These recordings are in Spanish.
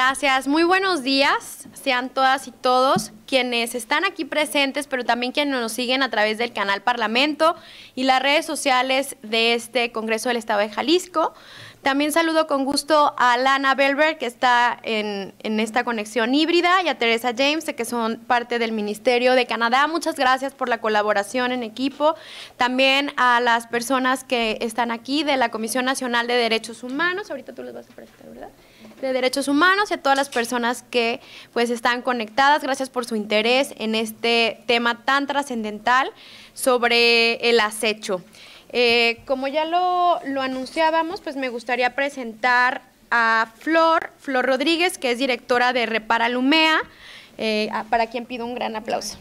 Gracias, muy buenos días, sean todas y todos quienes están aquí presentes, pero también quienes nos siguen a través del canal Parlamento y las redes sociales de este Congreso del Estado de Jalisco. También saludo con gusto a Lana Belberg, que está en esta conexión híbrida, y a Teresa James, que son parte del Ministerio de Canadá. Muchas gracias por la colaboración en equipo. También a las personas que están aquí de la Comisión Nacional de Derechos Humanos. Ahorita tú les vas a presentar, ¿verdad? De Derechos Humanos, y a todas las personas que pues están conectadas. Gracias por su interés en este tema tan trascendental sobre el acecho. Como ya lo anunciábamos, pues me gustaría presentar a Flor Rodríguez, que es directora de Repara Lumea, para quien pido un gran aplauso.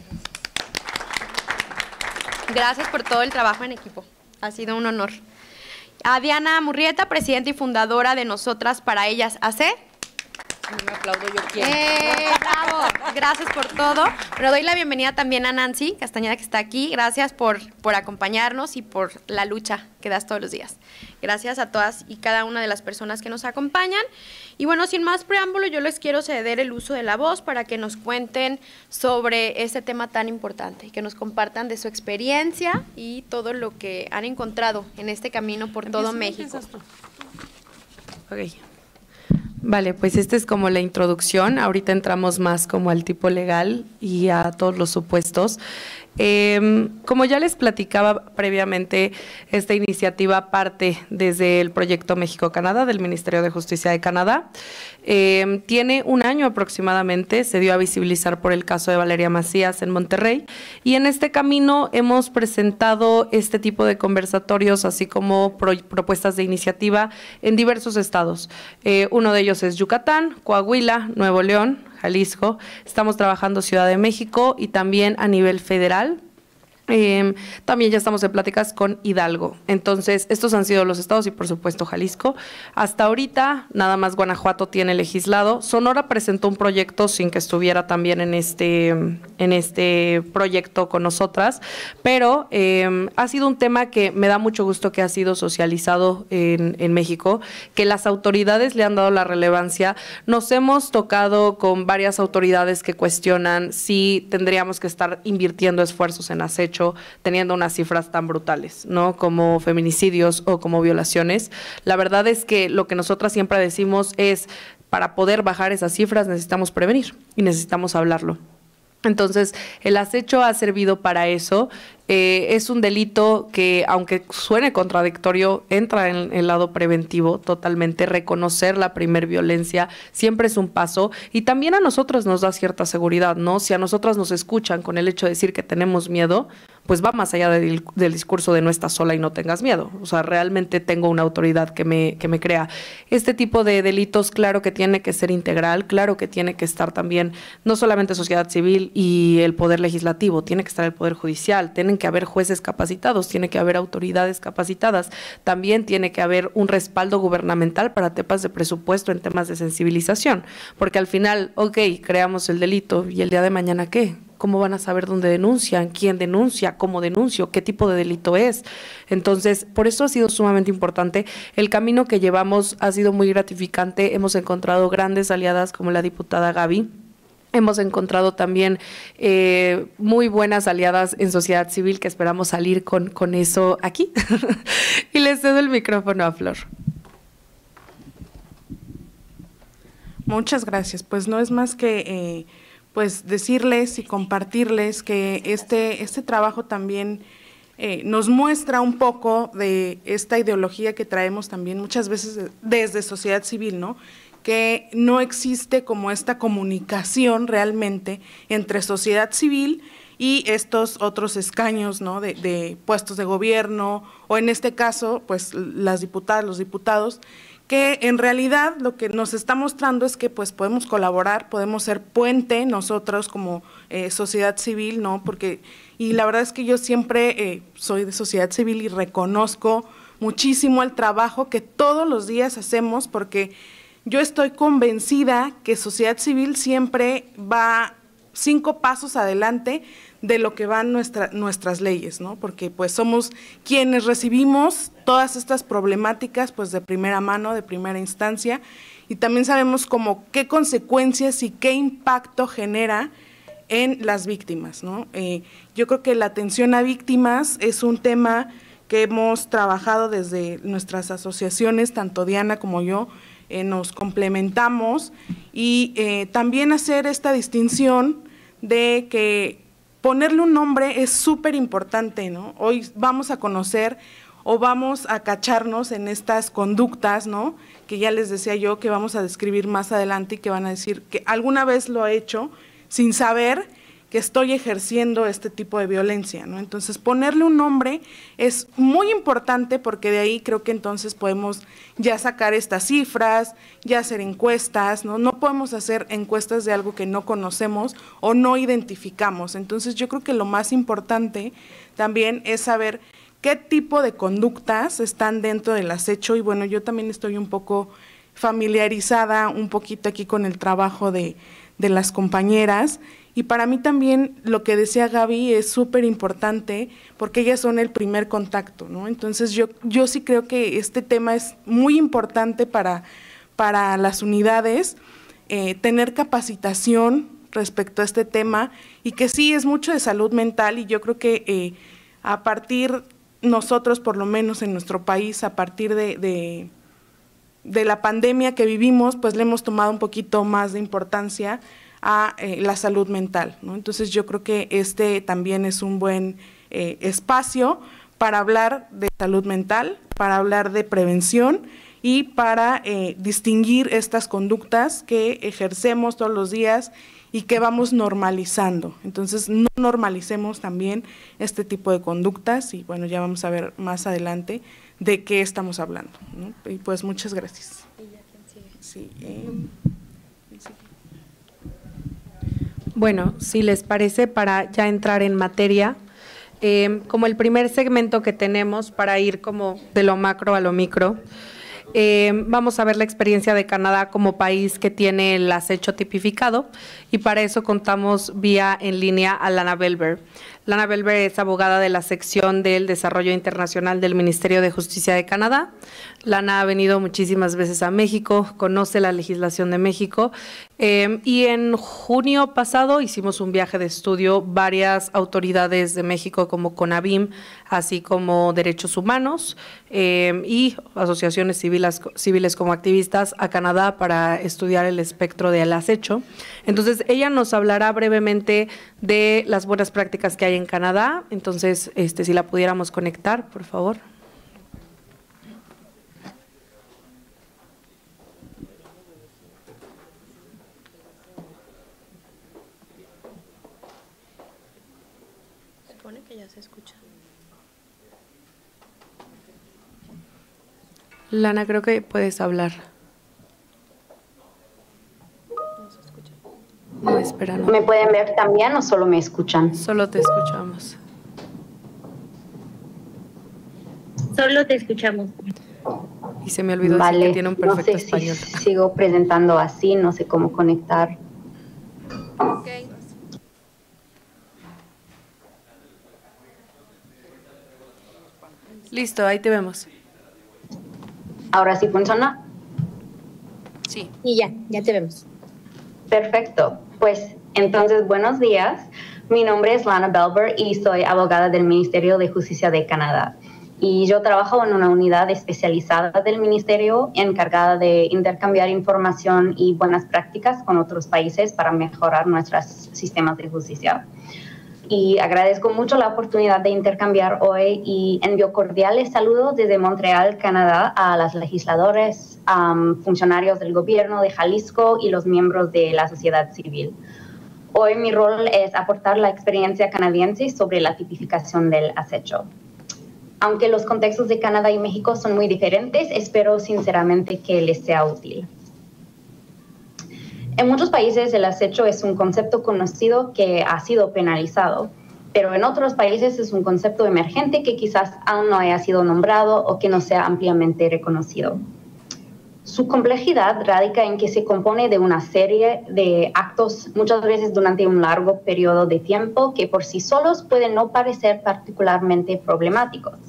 Gracias por todo el trabajo en equipo, ha sido un honor. A Diana Murrieta, presidenta y fundadora de Nosotras para Ellas AC. Me aplaudo yo quiero. ¡Bravo! Gracias por todo. Pero doy la bienvenida también a Nancy Castañeda, que está aquí. Gracias por acompañarnos y por la lucha que das todos los días. Gracias a todas y cada una de las personas que nos acompañan. Y bueno, sin más preámbulo, yo les quiero ceder el uso de la voz para que nos cuenten sobre este tema tan importante, que nos compartan de su experiencia y todo lo que han encontrado en este camino por todo México. Ok. Vale, pues esta es como la introducción. Ahorita entramos más como al tipo legal y a todos los supuestos. Como ya les platicaba previamente, esta iniciativa parte desde el proyecto México-Canadá del Ministerio de Justicia de Canadá. Tiene un año aproximadamente, se dio a visibilizar por el caso de Valeria Macías en Monterrey, y en este camino hemos presentado este tipo de conversatorios, así como propuestas de iniciativa en diversos estados. Uno de ellos es Yucatán, Coahuila, Nuevo León, Jalisco. Estamos trabajando Ciudad de México y también a nivel federal. También ya estamos en pláticas con Hidalgo. Entonces, estos han sido los estados y por supuesto Jalisco. Hasta ahorita, nada más Guanajuato tiene legislado. Sonora presentó un proyecto sin que estuviera también en este proyecto con nosotras, pero ha sido un tema que me da mucho gusto que ha sido socializado en México, que las autoridades le han dado la relevancia. Nos hemos tocado con varias autoridades que cuestionan si tendríamos que estar invirtiendo esfuerzos en acecho, teniendo unas cifras tan brutales, ¿no? Como feminicidios o como violaciones. La verdad es que lo que nosotras siempre decimos es, para poder bajar esas cifras necesitamos prevenir y necesitamos hablarlo. Entonces, el acecho ha servido para eso. Es un delito que, aunque suene contradictorio, entra en el lado preventivo totalmente. Reconocer la primer violencia siempre es un paso, y también a nosotros nos da cierta seguridad, ¿no? Si a nosotras nos escuchan con el hecho de decir que tenemos miedo, pues va más allá del discurso de no estás sola y no tengas miedo. O sea, realmente tengo una autoridad que me crea. Este tipo de delitos, claro que tiene que ser integral, claro que tiene que estar también no solamente sociedad civil y el poder legislativo, tiene que estar el poder judicial, tienen que haber jueces capacitados, tiene que haber autoridades capacitadas, también tiene que haber un respaldo gubernamental para temas de presupuesto en temas de sensibilización, porque al final, ok, creamos el delito, ¿y el día de mañana qué? ¿Cómo van a saber dónde denuncian? ¿Quién denuncia? ¿Cómo denuncio? ¿Qué tipo de delito es? Entonces, por eso ha sido sumamente importante. El camino que llevamos ha sido muy gratificante. Hemos encontrado grandes aliadas como la diputada Gaby. Hemos encontrado también muy buenas aliadas en sociedad civil, que esperamos salir con eso aquí. Y les cedo el micrófono a Flor. Muchas gracias. Pues no es más que pues decirles y compartirles que este trabajo también nos muestra un poco de esta ideología que traemos también muchas veces desde sociedad civil, ¿no? Que no existe como esta comunicación realmente entre sociedad civil y estos otros escaños, ¿no? de puestos de gobierno, o en este caso, pues las diputadas, los diputados, que en realidad lo que nos está mostrando es que pues podemos colaborar, podemos ser puente nosotros como sociedad civil, ¿no? Porque, y la verdad es que yo siempre soy de sociedad civil y reconozco muchísimo el trabajo que todos los días hacemos, porque yo estoy convencida que sociedad civil siempre va 5 pasos adelante de lo que van nuestras leyes, ¿no? Porque pues somos quienes recibimos todas estas problemáticas pues de primera mano, de primera instancia, y también sabemos como qué consecuencias y qué impacto genera en las víctimas, ¿no? Yo creo que la atención a víctimas es un tema que hemos trabajado desde nuestras asociaciones, tanto Diana como yo, nos complementamos, y también hacer esta distinción de que ponerle un nombre es súper importante, ¿no? Hoy vamos a conocer o vamos a cacharnos en estas conductas, ¿no? Que ya les decía yo que vamos a describir más adelante y que van a decir que alguna vez lo he hecho sin saber que estoy ejerciendo este tipo de violencia, ¿no? Entonces, ponerle un nombre es muy importante porque de ahí creo que entonces podemos ya sacar estas cifras, ya hacer encuestas, ¿no? No podemos hacer encuestas de algo que no conocemos o no identificamos. Entonces, yo creo que lo más importante también es saber qué tipo de conductas están dentro del acecho, y bueno, yo también estoy un poco familiarizada un poquito aquí con el trabajo de las compañeras. Y para mí también lo que decía Gaby es súper importante porque ellas son el primer contacto, ¿no? Entonces yo sí creo que este tema es muy importante para las unidades, tener capacitación respecto a este tema, y que sí es mucho de salud mental, y yo creo que a partir, nosotros por lo menos en nuestro país, a partir de la pandemia que vivimos, pues le hemos tomado un poquito más de importancia a la salud mental, ¿no? Entonces yo creo que este también es un buen espacio para hablar de salud mental, para hablar de prevención y para distinguir estas conductas que ejercemos todos los días y que vamos normalizando. Entonces no normalicemos también este tipo de conductas, y bueno, ya vamos a ver más adelante de qué estamos hablando, ¿no? Y pues muchas gracias. ¿Y ya quién sigue? Sí, Bueno, si les parece, para ya entrar en materia, como el primer segmento que tenemos para ir como de lo macro a lo micro, vamos a ver la experiencia de Canadá como país que tiene el acecho tipificado, y para eso contamos vía en línea a Lana Belver. Lana Belver es abogada de la sección del Desarrollo Internacional del Ministerio de Justicia de Canadá. Lana ha venido muchísimas veces a México, conoce la legislación de México, y en junio pasado hicimos un viaje de estudio, varias autoridades de México como CONABIM, así como Derechos Humanos y asociaciones civiles como activistas a Canadá para estudiar el espectro del acecho. Entonces, ella nos hablará brevemente de las buenas prácticas que hay en Canadá. Entonces, si la pudiéramos conectar, por favor. Se supone que ya se escucha. Lana, creo que puedes hablar. No se escucha. No, espera, no. ¿Me pueden ver también o solo me escuchan? Solo te escuchamos. Solo te escuchamos. Y se me olvidó decir Vale, que tiene un perfecto no sé español. si sigo presentando así, no sé cómo conectar. Ok. Listo, ahí te vemos. ¿Ahora sí funciona? Sí. Y ya te vemos. Perfecto. Pues entonces, buenos días. Mi nombre es Lana Belver y soy abogada del Ministerio de Justicia de Canadá. Y yo trabajo en una unidad especializada del Ministerio encargada de intercambiar información y buenas prácticas con otros países para mejorar nuestros sistemas de justicia. Y agradezco mucho la oportunidad de intercambiar hoy y envío cordiales saludos desde Montreal, Canadá, a los legisladores, funcionarios del gobierno de Jalisco y los miembros de la sociedad civil. Hoy mi rol es aportar la experiencia canadiense sobre la tipificación del acecho. Aunque los contextos de Canadá y México son muy diferentes, espero sinceramente que les sea útil. En muchos países el acecho es un concepto conocido que ha sido penalizado, pero en otros países es un concepto emergente que quizás aún no haya sido nombrado o que no sea ampliamente reconocido. Su complejidad radica en que se compone de una serie de actos, muchas veces durante un largo periodo de tiempo, que por sí solos pueden no parecer particularmente problemáticos.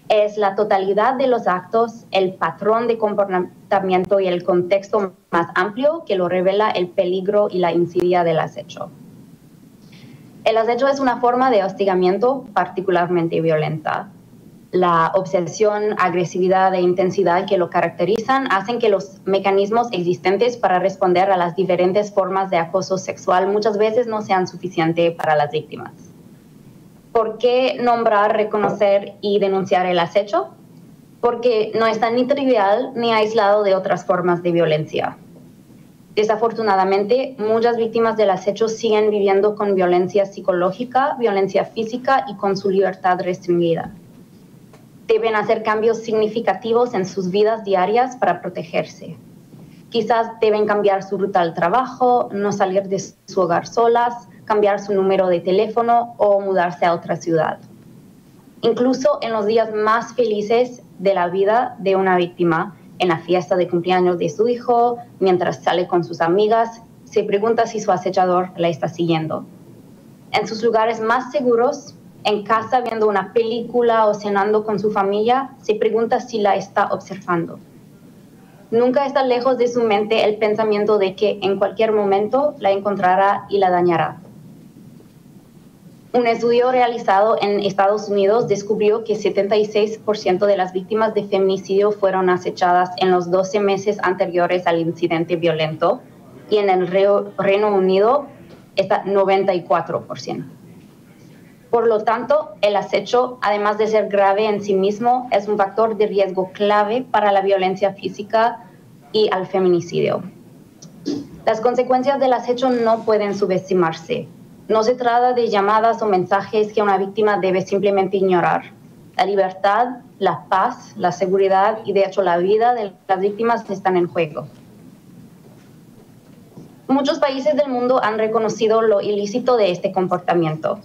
Es la totalidad de los actos, el patrón de comportamiento y el contexto más amplio que lo revela el peligro y la insidia del acecho. El acecho es una forma de hostigamiento particularmente violenta. La obsesión, agresividad e intensidad que lo caracterizan hacen que los mecanismos existentes para responder a las diferentes formas de acoso sexual muchas veces no sean suficientes para las víctimas. ¿Por qué nombrar, reconocer y denunciar el acecho? Porque no está ni trivial ni aislado de otras formas de violencia. Desafortunadamente, muchas víctimas del acecho siguen viviendo con violencia psicológica, violencia física y con su libertad restringida. Deben hacer cambios significativos en sus vidas diarias para protegerse. Quizás deben cambiar su ruta al trabajo, no salir de su hogar solas, cambiar su número de teléfono o mudarse a otra ciudad. Incluso en los días más felices de la vida de una víctima, en la fiesta de cumpleaños de su hijo, mientras sale con sus amigas, se pregunta si su acechador la está siguiendo. En sus lugares más seguros, en casa viendo una película o cenando con su familia, se pregunta si la está observando. Nunca está lejos de su mente el pensamiento de que en cualquier momento la encontrará y la dañará. Un estudio realizado en Estados Unidos descubrió que 76% de las víctimas de feminicidio fueron acechadas en los 12 meses anteriores al incidente violento y en el Reino Unido está 94%. Por lo tanto, el acecho, además de ser grave en sí mismo, es un factor de riesgo clave para la violencia física y al feminicidio. Las consecuencias del acecho no pueden subestimarse. No se trata de llamadas o mensajes que una víctima debe simplemente ignorar. La libertad, la paz, la seguridad y de hecho la vida de las víctimas están en juego. Muchos países del mundo han reconocido lo ilícito de este comportamiento.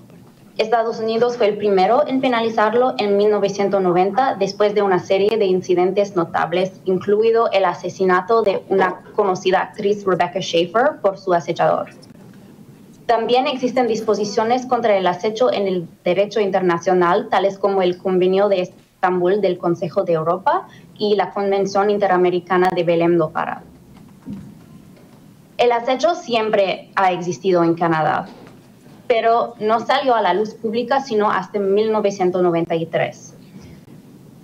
Estados Unidos fue el primero en penalizarlo en 1990 después de una serie de incidentes notables, incluido el asesinato de una conocida actriz, Rebecca Schaeffer, por su acechador. También existen disposiciones contra el acecho en el derecho internacional, tales como el Convenio de Estambul del Consejo de Europa y la Convención Interamericana de Belém do Pará. El acecho siempre ha existido en Canadá, pero no salió a la luz pública sino hasta 1993.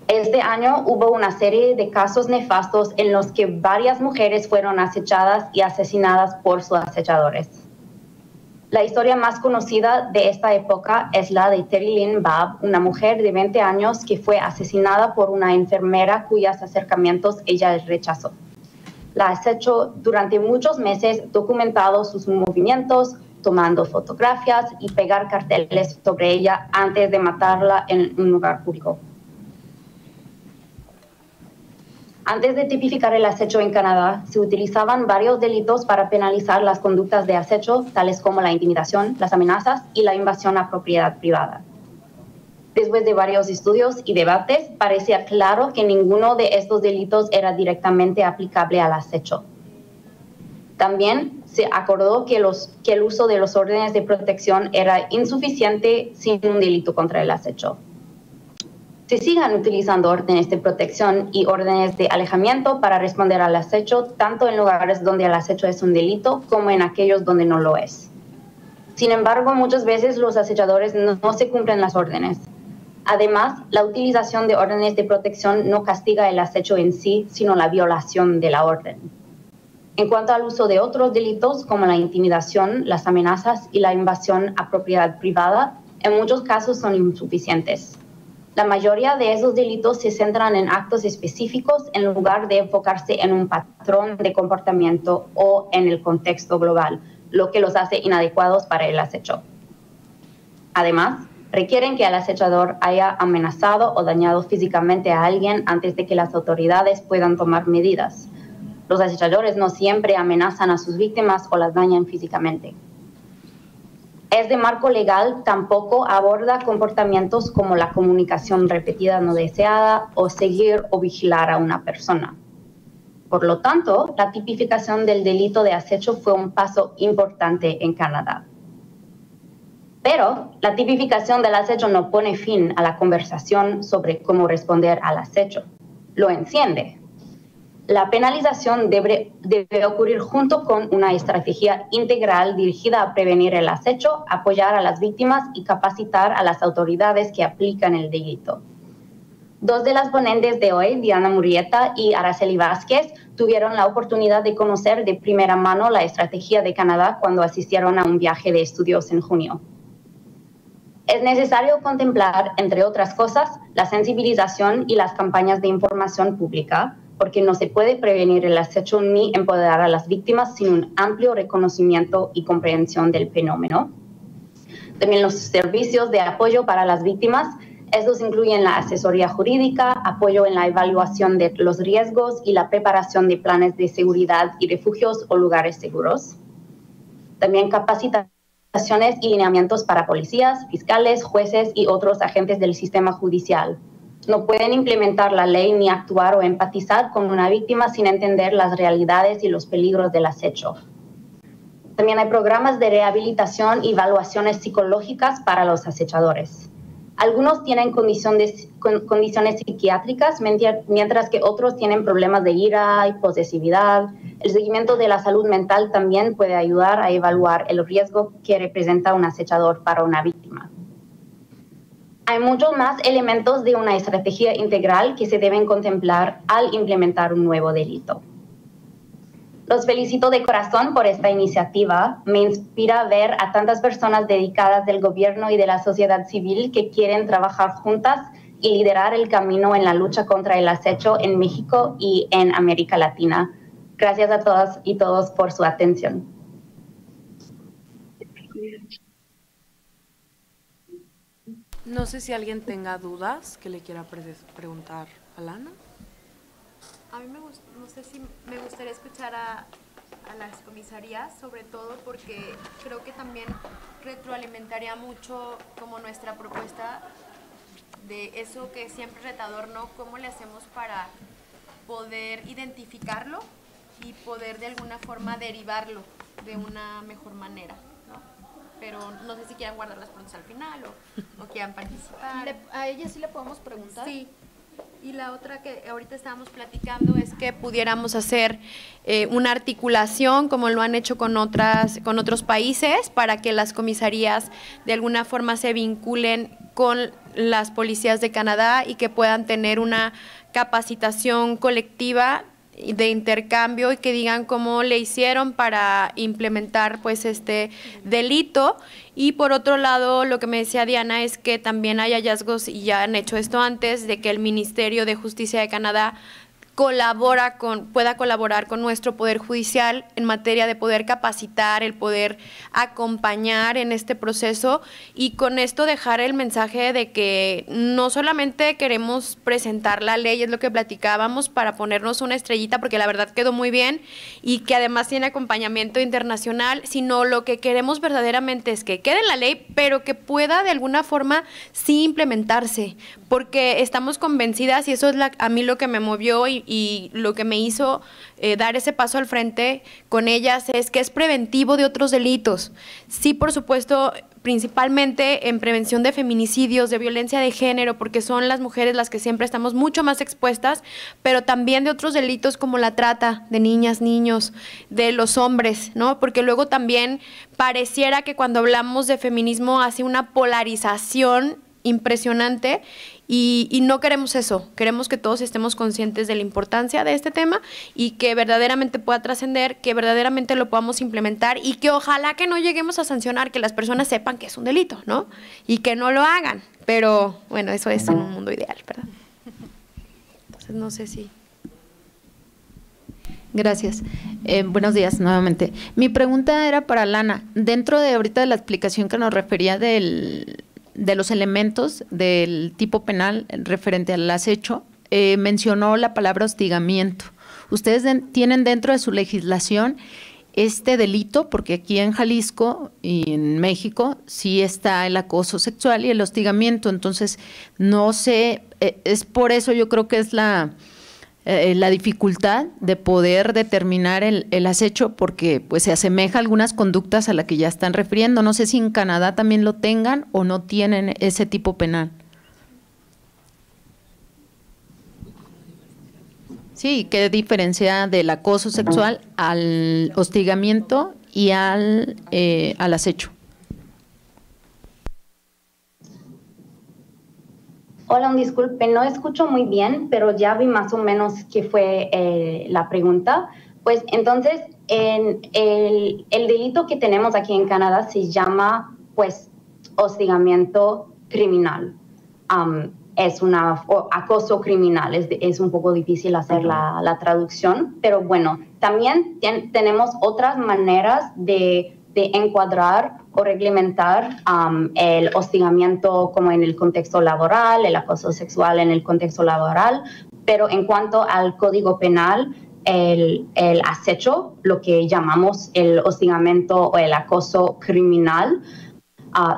Este año hubo una serie de casos nefastos en los que varias mujeres fueron acechadas y asesinadas por sus acechadores. La historia más conocida de esta época es la de Terry Lynn Babb, una mujer de 20 años que fue asesinada por una enfermera cuyos acercamientos ella rechazó. La acechó durante muchos meses, documentando sus movimientos, tomando fotografías y pegar carteles sobre ella antes de matarla en un lugar público. Antes de tipificar el acecho en Canadá, se utilizaban varios delitos para penalizar las conductas de acecho, tales como la intimidación, las amenazas y la invasión a propiedad privada. Después de varios estudios y debates, parecía claro que ninguno de estos delitos era directamente aplicable al acecho. También se acordó que el uso de los órdenes de protección era insuficiente sin un delito contra el acecho. Se sigan utilizando órdenes de protección y órdenes de alejamiento para responder al acecho, tanto en lugares donde el acecho es un delito como en aquellos donde no lo es. Sin embargo, muchas veces los acechadores no se cumplen las órdenes. Además, la utilización de órdenes de protección no castiga el acecho en sí, sino la violación de la orden. En cuanto al uso de otros delitos como la intimidación, las amenazas y la invasión a propiedad privada, en muchos casos son insuficientes. La mayoría de esos delitos se centran en actos específicos en lugar de enfocarse en un patrón de comportamiento o en el contexto global, lo que los hace inadecuados para el acecho. Además, requieren que el acechador haya amenazado o dañado físicamente a alguien antes de que las autoridades puedan tomar medidas. Los acechadores no siempre amenazan a sus víctimas o las dañan físicamente. Este marco legal tampoco aborda comportamientos como la comunicación repetida no deseada o seguir o vigilar a una persona. Por lo tanto, la tipificación del delito de acecho fue un paso importante en Canadá. Pero la tipificación del acecho no pone fin a la conversación sobre cómo responder al acecho. Lo enciende. La penalización debe ocurrir junto con una estrategia integral dirigida a prevenir el acecho, apoyar a las víctimas y capacitar a las autoridades que aplican el delito. Dos de las ponentes de hoy, Diana Murrieta y Araceli Vázquez, tuvieron la oportunidad de conocer de primera mano la estrategia de Canadá cuando asistieron a un viaje de estudios en junio. Es necesario contemplar, entre otras cosas, la sensibilización y las campañas de información pública, porque no se puede prevenir el acecho ni empoderar a las víctimas sin un amplio reconocimiento y comprensión del fenómeno. También los servicios de apoyo para las víctimas. Estos incluyen la asesoría jurídica, apoyo en la evaluación de los riesgos y la preparación de planes de seguridad y refugios o lugares seguros. También capacitaciones y lineamientos para policías, fiscales, jueces y otros agentes del sistema judicial. No pueden implementar la ley ni actuar o empatizar con una víctima sin entender las realidades y los peligros del acecho. También hay programas de rehabilitación y evaluaciones psicológicas para los acechadores. Algunos tienen condiciones psiquiátricas, mientras que otros tienen problemas de ira y posesividad. El seguimiento de la salud mental también puede ayudar a evaluar el riesgo que representa un acechador para una víctima. Hay muchos más elementos de una estrategia integral que se deben contemplar al implementar un nuevo delito. Los felicito de corazón por esta iniciativa. Me inspira ver a tantas personas dedicadas del gobierno y de la sociedad civil que quieren trabajar juntas y liderar el camino en la lucha contra el acecho en México y en América Latina. Gracias a todas y todos por su atención. No sé si alguien tenga dudas que le quiera preguntar a Lana. A mí no sé si me gustaría escuchar a las comisarías, sobre todo porque creo que también retroalimentaría mucho como nuestra propuesta de eso que siempre es retador, ¿no? ¿Cómo le hacemos para poder identificarlo y poder de alguna forma derivarlo de una mejor manera, ¿no? Pero no sé si quieran guardar las preguntas al final o quieran participar. ¿A ella sí le podemos preguntar? Sí. Y la otra que ahorita estábamos platicando es que pudiéramos hacer una articulación como lo han hecho con otros países para que las comisarías de alguna forma se vinculen con las policías de Canadá y que puedan tener una capacitación colectiva de intercambio y que digan cómo le hicieron para implementar pues este delito. Y por otro lado, lo que me decía Diana es que también hay hallazgos, y ya han hecho esto antes, de que el Ministerio de Justicia de Canadá pueda colaborar con nuestro Poder Judicial en materia de poder capacitar, el poder acompañar en este proceso y con esto dejar el mensaje de que no solamente queremos presentar la ley, es lo que platicábamos, para ponernos una estrellita, porque la verdad quedó muy bien y que además tiene acompañamiento internacional, sino lo que queremos verdaderamente es que quede en la ley, pero que pueda de alguna forma sí implementarse, porque estamos convencidas, y eso es a mí lo que me movió y lo que me hizo dar ese paso al frente con ellas, es que es preventivo de otros delitos. Sí, por supuesto, principalmente en prevención de feminicidios, de violencia de género, porque son las mujeres las que siempre estamos mucho más expuestas, pero también de otros delitos como la trata de niñas, niños, de los hombres, ¿no? Porque luego también pareciera que cuando hablamos de feminismo hace una polarización impresionante y no queremos eso, queremos que todos estemos conscientes de la importancia de este tema y que verdaderamente pueda trascender, que verdaderamente lo podamos implementar y que ojalá que no lleguemos a sancionar, que las personas sepan que es un delito, ¿no? Y que no lo hagan, pero bueno, eso es en un mundo ideal, ¿verdad? Entonces no sé si… Gracias. Buenos días nuevamente. Mi pregunta era para Lana. Dentro de ahorita de la explicación que nos refería de los elementos del tipo penal referente al acecho, mencionó la palabra hostigamiento. ¿Ustedes tienen dentro de su legislación este delito? Porque aquí en Jalisco y en México sí está el acoso sexual y el hostigamiento. Entonces, no sé, es por eso yo creo que es la dificultad de poder determinar el acecho porque pues se asemeja a algunas conductas a las que ya están refiriendo. No sé si en Canadá también lo tengan o no tienen ese tipo penal. Sí, ¿qué diferencia del acoso sexual al hostigamiento y al acecho? Hola, disculpe, no escucho muy bien, pero ya vi más o menos qué fue la pregunta. Pues entonces, el delito que tenemos aquí en Canadá se llama, pues, hostigamiento criminal. Es acoso criminal, es un poco difícil hacer la traducción, pero bueno, también tenemos otras maneras de encuadrar o reglamentar el hostigamiento como en el contexto laboral, el acoso sexual en el contexto laboral, pero en cuanto al Código Penal, el acecho, lo que llamamos el hostigamiento o el acoso criminal,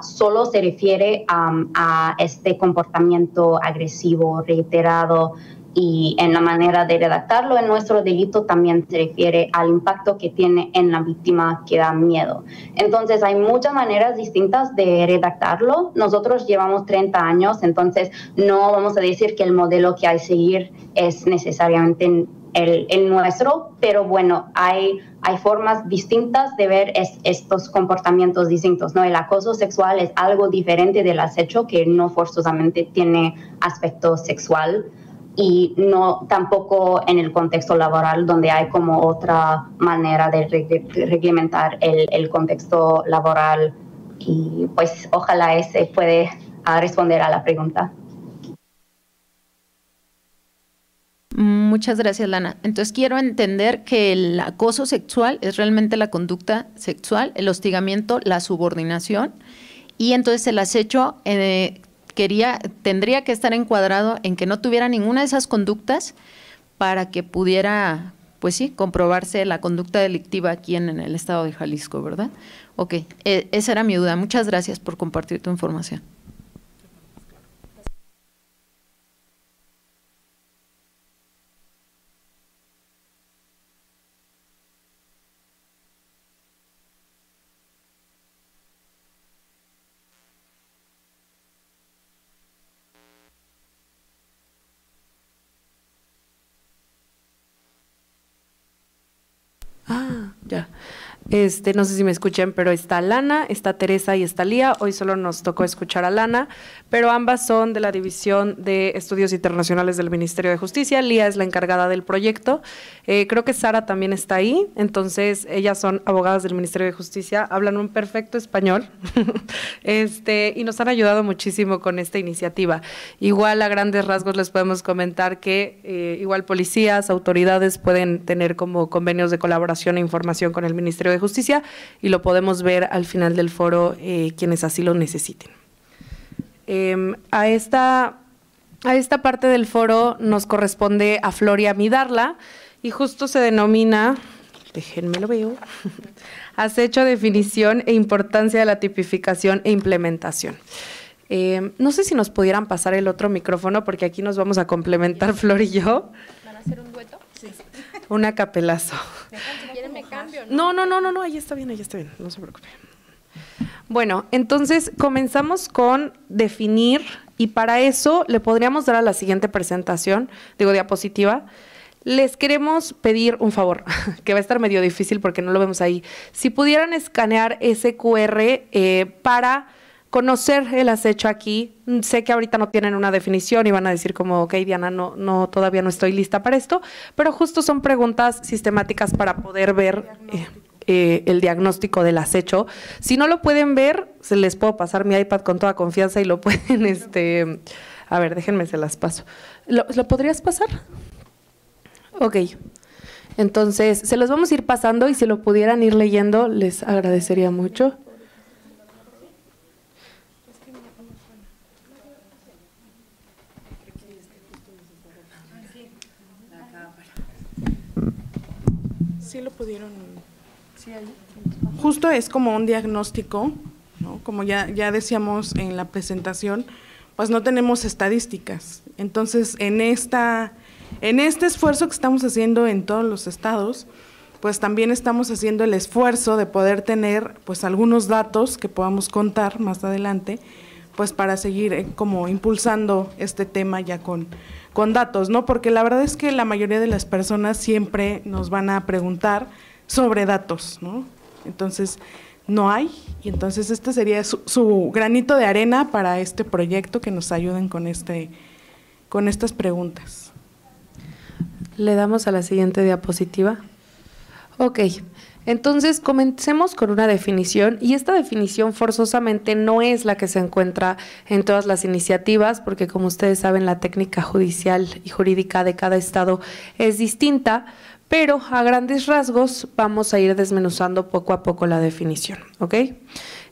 solo se refiere a este comportamiento agresivo, reiterado, y en la manera de redactarlo en nuestro delito también se refiere al impacto que tiene en la víctima que da miedo. Entonces hay muchas maneras distintas de redactarlo. Nosotros llevamos 30 años, entonces no vamos a decir que el modelo que hay que seguir es necesariamente el nuestro, pero bueno, hay formas distintas de ver estos comportamientos distintos, ¿no? El acoso sexual es algo diferente del acecho que no forzosamente tiene aspecto sexual y no tampoco en el contexto laboral donde hay como otra manera de reglamentar el contexto laboral y pues ojalá ese puede responder a la pregunta. Muchas gracias, Lana. Entonces quiero entender que el acoso sexual es realmente la conducta sexual, el hostigamiento, la subordinación, y entonces el acecho tendría que estar encuadrado en que no tuviera ninguna de esas conductas para que pudiera, pues sí, comprobarse la conducta delictiva aquí en el estado de Jalisco, ¿verdad? Ok, esa era mi duda. Muchas gracias por compartir tu información. Ya. No sé si me escuchen, pero está Lana, está Teresa y está Lía. Hoy solo nos tocó escuchar a Lana, pero ambas son de la División de Estudios Internacionales del Ministerio de Justicia. Lía es la encargada del proyecto. Creo que Sara también está ahí. Entonces, ellas son abogadas del Ministerio de Justicia, hablan un perfecto español y nos han ayudado muchísimo con esta iniciativa. Igual, a grandes rasgos, les podemos comentar que igual policías, autoridades pueden tener como convenios de colaboración e información con el Ministerio de Justicia y lo podemos ver al final del foro quienes así lo necesiten. A esta parte del foro nos corresponde a Flor y a mí darla y justo se denomina, déjenme lo veo, acecho, definición e importancia de la tipificación e implementación. No sé si nos pudieran pasar el otro micrófono porque aquí nos vamos a complementar Flor y yo. ¿Van a hacer un dueto? Sí. Un acapelazo. Si quieren me cambio, ¿no? No, ahí está bien, no se preocupe. Bueno, entonces comenzamos con definir y para eso le podríamos dar a la siguiente presentación, diapositiva. Les queremos pedir un favor, que va a estar medio difícil porque no lo vemos ahí. Si pudieran escanear ese QR para conocer el acecho aquí. Sé que ahorita no tienen una definición y van a decir como, ok, Diana, no, todavía no estoy lista para esto, pero justo son preguntas sistemáticas para poder ver el diagnóstico del acecho. Si no lo pueden ver, se les puedo pasar mi iPad con toda confianza y lo pueden, a ver, déjenme, se las paso. ¿Lo podrías pasar? Ok. Entonces, se los vamos a ir pasando y si lo pudieran ir leyendo, les agradecería mucho. Sí lo pudieron. Sí, ahí. Justo es como un diagnóstico, ¿no? Como ya decíamos en la presentación, pues no tenemos estadísticas. Entonces, en esta En este esfuerzo que estamos haciendo en todos los estados, pues también estamos haciendo el esfuerzo de poder tener pues algunos datos que podamos contar más adelante, pues para seguir como impulsando este tema ya con datos, ¿no? Porque la verdad es que la mayoría de las personas siempre nos van a preguntar sobre datos, ¿no? Entonces, no hay, y entonces este sería su granito de arena para este proyecto, que nos ayuden con estas preguntas. Le damos a la siguiente diapositiva. Ok, entonces comencemos con una definición, y esta definición forzosamente no es la que se encuentra en todas las iniciativas, porque como ustedes saben, la técnica judicial y jurídica de cada estado es distinta, pero a grandes rasgos vamos a ir desmenuzando poco a poco la definición, ¿ok?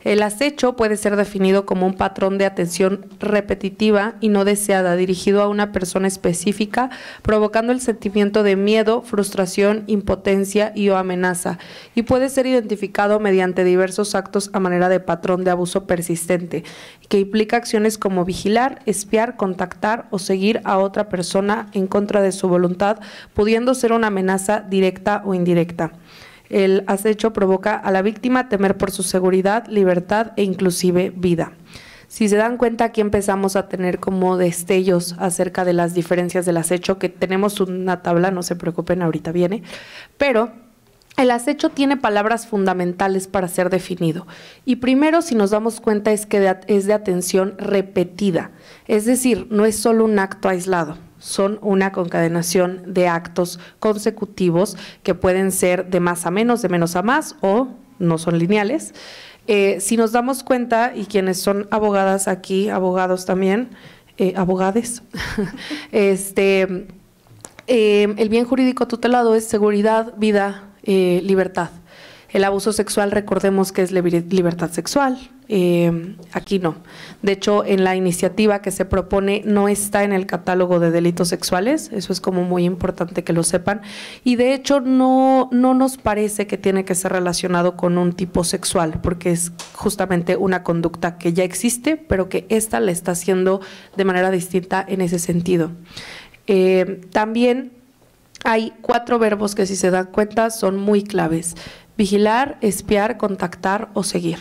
El acecho puede ser definido como un patrón de atención repetitiva y no deseada dirigido a una persona específica, provocando el sentimiento de miedo, frustración, impotencia y o amenaza, y puede ser identificado mediante diversos actos a manera de patrón de abuso persistente, que implica acciones como vigilar, espiar, contactar o seguir a otra persona en contra de su voluntad, pudiendo ser una amenaza directa o indirecta. El acecho provoca a la víctima temer por su seguridad, libertad e inclusive vida. Si se dan cuenta, aquí empezamos a tener como destellos acerca de las diferencias del acecho, que tenemos una tabla, no se preocupen, ahorita viene, pero el acecho tiene palabras fundamentales para ser definido. Y primero, si nos damos cuenta, es que es de atención repetida, es decir, no es solo un acto aislado. Son una concadenación de actos consecutivos que pueden ser de más a menos, de menos a más, o no son lineales. Si nos damos cuenta, y quienes son abogadas aquí, abogados también, abogades, el bien jurídico tutelado es seguridad, vida, libertad. El abuso sexual, recordemos que es libertad sexual, aquí no. De hecho, en la iniciativa que se propone no está en el catálogo de delitos sexuales, eso es como muy importante que lo sepan, y de hecho no nos parece que tiene que ser relacionado con un tipo sexual, porque es justamente una conducta que ya existe, pero que esta la está haciendo de manera distinta en ese sentido. También hay 4 verbos que, si se dan cuenta, son muy claves: vigilar, espiar, contactar o seguir.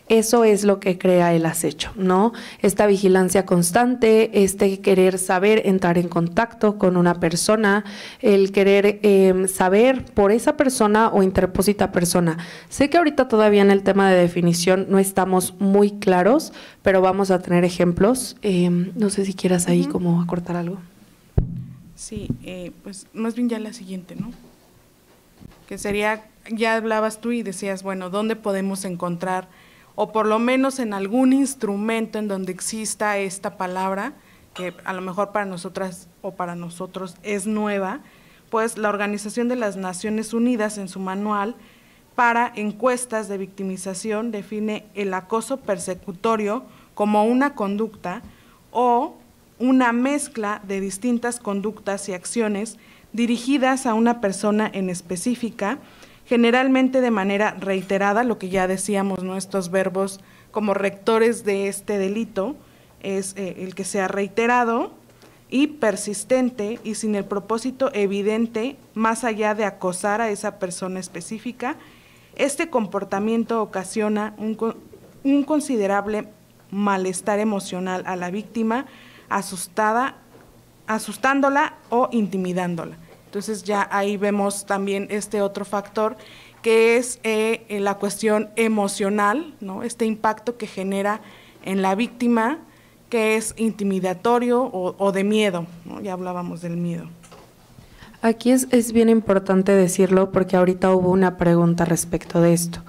Eso es lo que crea el acecho, ¿no? Esta vigilancia constante, este querer saber entrar en contacto con una persona, el querer saber por esa persona o interpósita persona. Sé que ahorita todavía en el tema de definición no estamos muy claros, pero vamos a tener ejemplos. No sé si quieras ahí como acortar algo. Sí, pues más bien ya la siguiente, ¿no? Que sería, ya hablabas tú y decías, bueno, ¿dónde podemos encontrar, o por lo menos en algún instrumento en donde exista esta palabra, que a lo mejor para nosotras o para nosotros es nueva? Pues la Organización de las Naciones Unidas, en su manual para encuestas de victimización, define el acoso persecutorio como una conducta o una mezcla de distintas conductas y acciones dirigidas a una persona en específica, generalmente de manera reiterada, lo que ya decíamos, ¿no? Estos verbos como rectores de este delito es el que sea reiterado y persistente y sin el propósito evidente, más allá de acosar a esa persona específica. Este comportamiento ocasiona un considerable malestar emocional a la víctima, asustándola o intimidándola. Entonces ya ahí vemos también este otro factor, que es la cuestión emocional, ¿no? Este impacto que genera en la víctima, que es intimidatorio o de miedo, ¿no? Ya hablábamos del miedo. Aquí es bien importante decirlo, porque ahorita hubo una pregunta respecto de esto.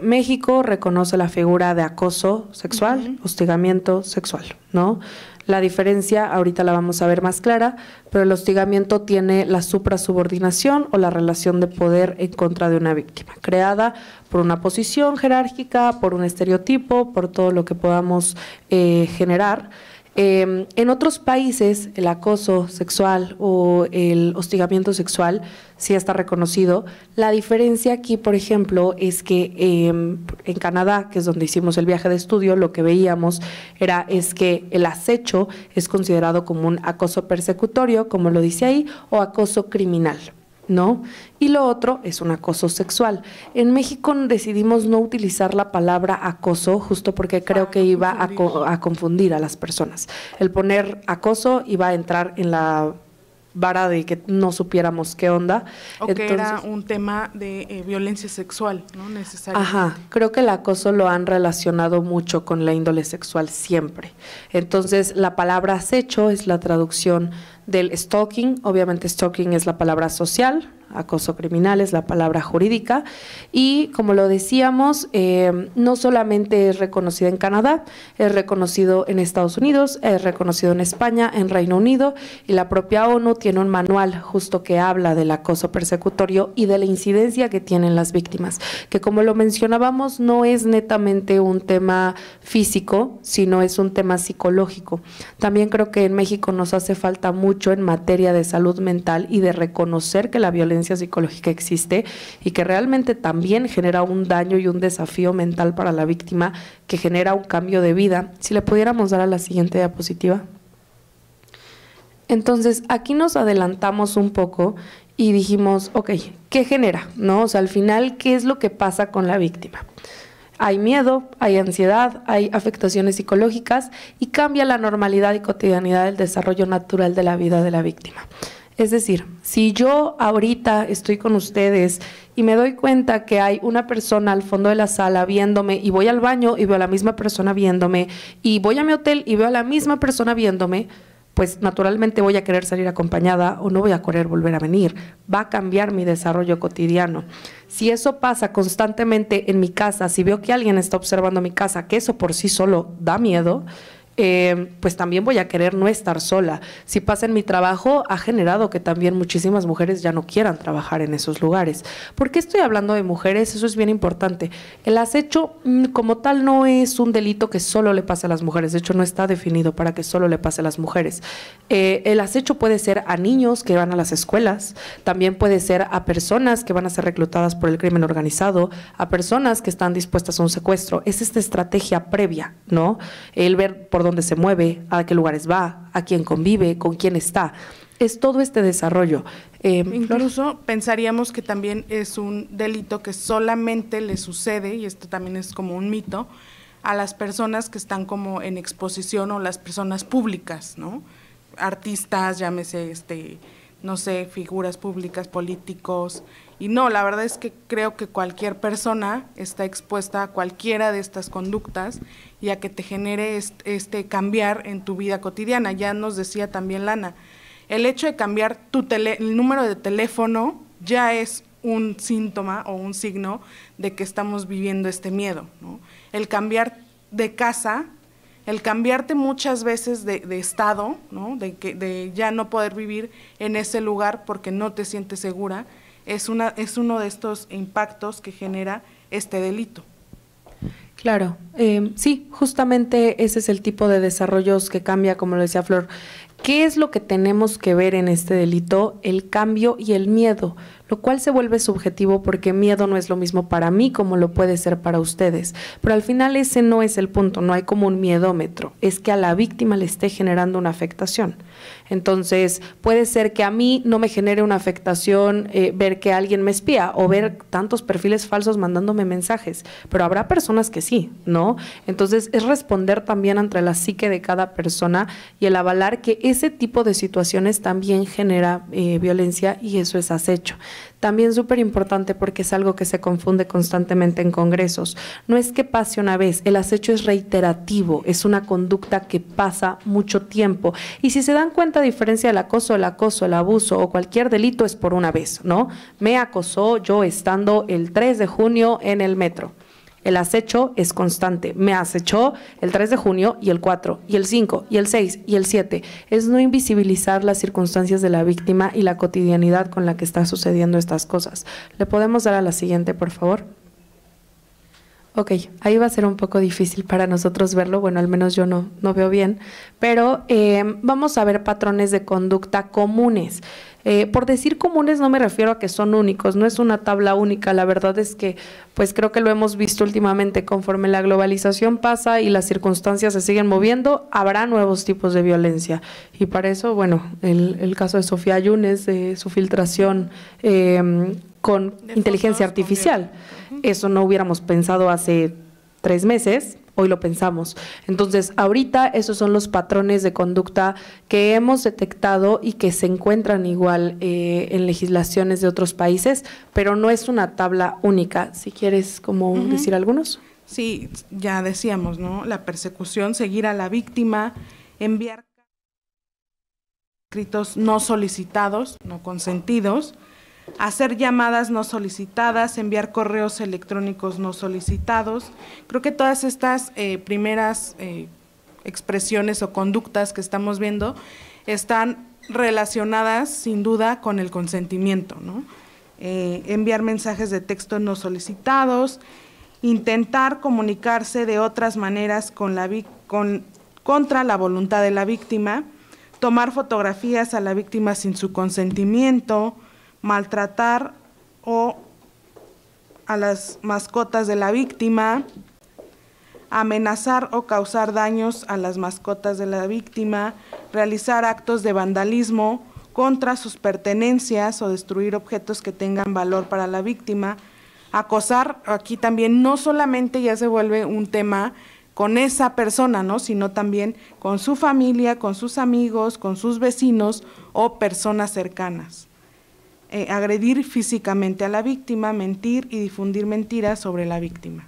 México reconoce la figura de acoso sexual, hostigamiento sexual, ¿no? La diferencia ahorita la vamos a ver más clara, pero el hostigamiento tiene la suprasubordinación o la relación de poder en contra de una víctima, creada por una posición jerárquica, por un estereotipo, por todo lo que podamos generar. En otros países, el acoso sexual o el hostigamiento sexual sí está reconocido. La diferencia aquí, por ejemplo, es que en Canadá, que es donde hicimos el viaje de estudio, lo que veíamos es que el acecho es considerado como un acoso persecutorio, como lo dice ahí, o acoso criminal, ¿no? Y lo otro es un acoso sexual. En México decidimos no utilizar la palabra acoso justo porque creo que iba a confundir a las personas. El poner acoso iba a entrar en la vara de que no supiéramos qué onda. O que era un tema de violencia sexual, ¿no? Necesariamente. Ajá, creo que el acoso lo han relacionado mucho con la índole sexual siempre. Entonces, la palabra acecho es la traducción del stalking. Obviamente stalking es la palabra social, acoso criminal es la palabra jurídica, y como lo decíamos, no solamente es reconocido en Canadá, es reconocido en Estados Unidos, es reconocido en España, en Reino Unido, y la propia ONU tiene un manual justo que habla del acoso persecutorio y de la incidencia que tienen las víctimas, que como lo mencionábamos, no es netamente un tema físico, sino es un tema psicológico. También creo que en México nos hace falta mucho en materia de salud mental y de reconocer que la violencia psicológica existe y que realmente también genera un daño y un desafío mental para la víctima, que genera un cambio de vida. Si le pudiéramos dar a la siguiente diapositiva. Entonces, aquí nos adelantamos un poco y dijimos, ok, ¿qué genera? ¿No? O sea, al final, ¿qué es lo que pasa con la víctima? Hay miedo, hay ansiedad, hay afectaciones psicológicas y cambia la normalidad y cotidianidad del desarrollo natural de la vida de la víctima. Es decir, si yo ahorita estoy con ustedes y me doy cuenta que hay una persona al fondo de la sala viéndome, y voy al baño y veo a la misma persona viéndome, y voy a mi hotel y veo a la misma persona viéndome, pues naturalmente voy a querer salir acompañada o no voy a querer volver a venir. Va a cambiar mi desarrollo cotidiano. Si eso pasa constantemente en mi casa, si veo que alguien está observando mi casa, que eso por sí solo da miedo, pues también voy a querer no estar sola. Si pasa en mi trabajo, ha generado que también muchísimas mujeres ya no quieran trabajar en esos lugares. ¿Por qué estoy hablando de mujeres? Eso es bien importante. El acecho como tal no es un delito que solo le pase a las mujeres. De hecho, no está definido para que solo le pase a las mujeres. El acecho puede ser a niños que van a las escuelas, también puede ser a personas que van a ser reclutadas por el crimen organizado, a personas que están dispuestas a un secuestro. Es esta estrategia previa, ¿no? El ver por dónde se mueve, a qué lugares va, a quién convive, con quién está. Es todo este desarrollo. Incluso pensaríamos que también es un delito que solamente le sucede, y esto también es como un mito, a las personas que están como en exposición o las personas públicas, ¿no? Artistas, llámese, no sé, figuras públicas, políticos. Y no, la verdad es que creo que cualquier persona está expuesta a cualquiera de estas conductas y a que te genere este cambiar en tu vida cotidiana. Ya nos decía también Lana, el hecho de cambiar el número de teléfono ya es un síntoma o un signo de que estamos viviendo este miedo, ¿no? El cambiar de casa, el cambiarte muchas veces de estado, ¿no? De ya no poder vivir en ese lugar porque no te sientes segura, es uno de estos impactos que genera este delito. Claro, sí, justamente ese es el tipo de desarrollos que cambia, como lo decía Flor. ¿Qué es lo que tenemos que ver en este delito? El cambio y el miedo, lo cual se vuelve subjetivo porque miedo no es lo mismo para mí como lo puede ser para ustedes. Pero al final ese no es el punto, no hay como un miedómetro, es que a la víctima le esté generando una afectación. Entonces, puede ser que a mí no me genere una afectación ver que alguien me espía o ver tantos perfiles falsos mandándome mensajes, pero habrá personas que sí, ¿no? Entonces, es responder también ante la psique de cada persona y el avalar que ese tipo de situaciones también genera violencia, y eso es acecho. También súper importante porque es algo que se confunde constantemente en congresos. No es que pase una vez, el acecho es reiterativo, es una conducta que pasa mucho tiempo. Y si se dan cuenta, a diferencia del acoso, el abuso o cualquier delito es por una vez, ¿no? Me acosó yo estando el 3 de junio en el metro. El acecho es constante. Me acechó el 3 de junio y el 4, y el 5, y el 6, y el 7. Es no invisibilizar las circunstancias de la víctima y la cotidianidad con la que están sucediendo estas cosas. ¿Le podemos dar a la siguiente, por favor? Ok, ahí va a ser un poco difícil para nosotros verlo, bueno, al menos yo no veo bien, pero vamos a ver patrones de conducta comunes. Por decir comunes no me refiero a que son únicos, no es una tabla única, la verdad es que pues creo que lo hemos visto últimamente, conforme la globalización pasa y las circunstancias se siguen moviendo, habrá nuevos tipos de violencia y para eso, bueno, el caso de Sofía Yunes, de su filtración con inteligencia artificial, eso no hubiéramos pensado hace 3 meses, hoy lo pensamos. Entonces, ahorita esos son los patrones de conducta que hemos detectado y que se encuentran igual en legislaciones de otros países, pero no es una tabla única. Si quieres como decir algunos. Sí, ya decíamos, ¿no? La persecución, seguir a la víctima, enviar escritos no solicitados, no consentidos, hacer llamadas no solicitadas, enviar correos electrónicos no solicitados. Creo que todas estas primeras expresiones o conductas que estamos viendo están relacionadas sin duda con el consentimiento, ¿no? Enviar mensajes de texto no solicitados, intentar comunicarse de otras maneras contra la voluntad de la víctima, tomar fotografías a la víctima sin su consentimiento, maltratar a las mascotas de la víctima, amenazar o causar daños a las mascotas de la víctima, realizar actos de vandalismo contra sus pertenencias o destruir objetos que tengan valor para la víctima, acosar, aquí también no solamente ya se vuelve un tema con esa persona, ¿no?, sino también con su familia, con sus amigos, con sus vecinos o personas cercanas. Agredir físicamente a la víctima, mentir y difundir mentiras sobre la víctima.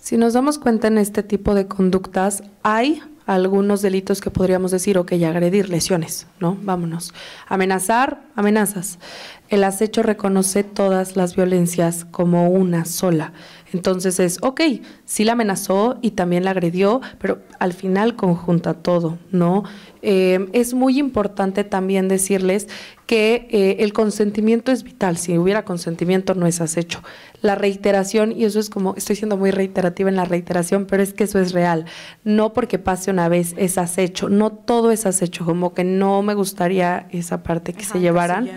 Si nos damos cuenta en este tipo de conductas, hay algunos delitos que podríamos decir, ok, agredir, lesiones, ¿no? Vámonos. Amenazar, amenazas. El acecho reconoce todas las violencias como una sola. Entonces es, ok, sí la amenazó y también la agredió, pero al final conjunta todo, ¿no? Es muy importante también decirles que el consentimiento es vital. Si hubiera consentimiento no es acecho. La reiteración, y eso es como, estoy siendo muy reiterativa en la reiteración, pero es que eso es real. No porque pase una vez es acecho, no todo es acecho, como que no me gustaría esa parte que se llevaran.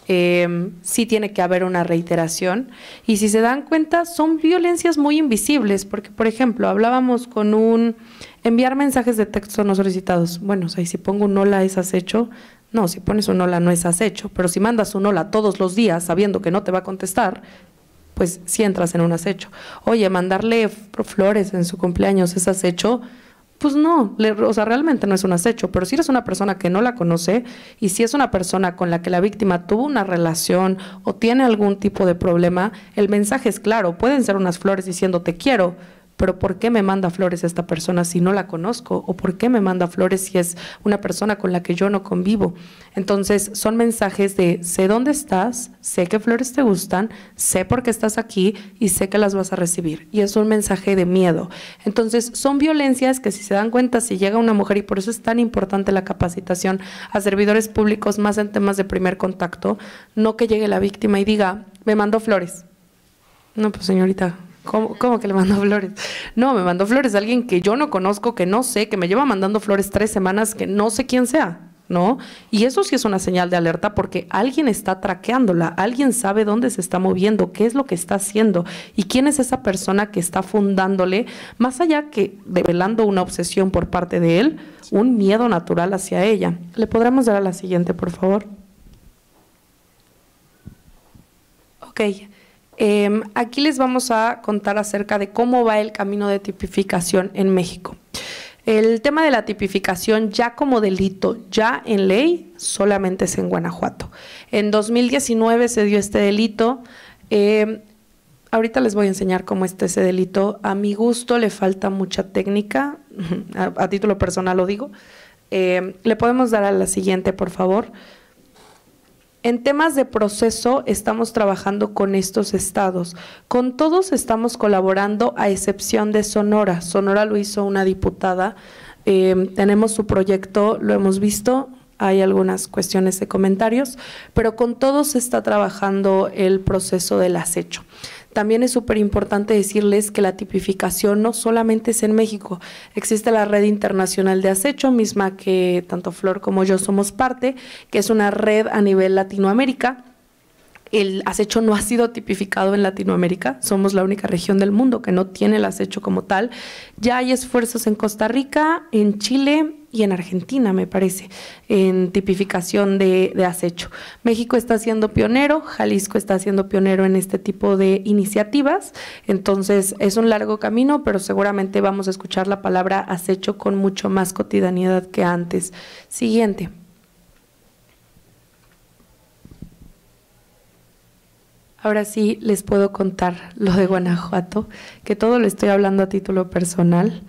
Sí tiene que haber una reiteración y si se dan cuenta son violencias muy invisibles porque, por ejemplo, hablábamos con enviar mensajes de texto no solicitados. Bueno, o sea, y si pongo un hola es acecho. No, si pones un hola no es acecho, pero si mandas un hola todos los días sabiendo que no te va a contestar, pues sí entras en un acecho. Oye, mandarle flores en su cumpleaños es acecho. Pues no, o sea, realmente no es un acecho, pero si eres una persona que no la conoce y si es una persona con la que la víctima tuvo una relación o tiene algún tipo de problema, el mensaje es claro, pueden ser unas flores diciendo te quiero, pero ¿por qué me manda flores esta persona si no la conozco? ¿O por qué me manda flores si es una persona con la que yo no convivo? Entonces, son mensajes de sé dónde estás, sé qué flores te gustan, sé por qué estás aquí y sé que las vas a recibir. Y es un mensaje de miedo. Entonces, son violencias que si se dan cuenta, si llega una mujer, y por eso es tan importante la capacitación a servidores públicos más en temas de primer contacto, no que llegue la víctima y diga, me mandó flores. No, pues señorita, ¿Cómo que le mandó flores? No, me mandó flores a alguien que yo no conozco, que no sé, que me lleva mandando flores 3 semanas, que no sé quién sea, ¿no? Y eso sí es una señal de alerta porque alguien está traqueándola, alguien sabe dónde se está moviendo, qué es lo que está haciendo y quién es esa persona que está fundándole, más allá que develando una obsesión por parte de él, un miedo natural hacia ella. ¿Le podremos dar a la siguiente, por favor? Ok. Aquí les vamos a contar acerca de cómo va el camino de tipificación en México. El tema de la tipificación ya como delito, ya en ley, solamente es en Guanajuato. En 2019 se dio este delito. Ahorita les voy a enseñar cómo está ese delito. A mi gusto le falta mucha técnica, a título personal lo digo. Le podemos dar a la siguiente, por favor. En temas de proceso estamos trabajando con estos estados. Con todos estamos colaborando a excepción de Sonora. Sonora lo hizo una diputada. Tenemos su proyecto, lo hemos visto. Hay algunas cuestiones de comentarios, pero con todos se está trabajando el proceso del acecho. también es súper importante decirles que la tipificación no solamente es en México. Existe la Red Internacional de Acecho, misma que tanto Flor como yo somos parte, que es una red a nivel Latinoamérica. El acecho no ha sido tipificado en Latinoamérica, somos la única región del mundo que no tiene el acecho como tal. Ya hay esfuerzos en Costa Rica, en Chile y en Argentina, me parece, en tipificación de acecho. México está siendo pionero, Jalisco está siendo pionero en este tipo de iniciativas, entonces es un largo camino, pero seguramente vamos a escuchar la palabra acecho con mucho más cotidianidad que antes. Siguiente. Ahora sí les puedo contar lo de Guanajuato, que todo lo estoy hablando a título personal.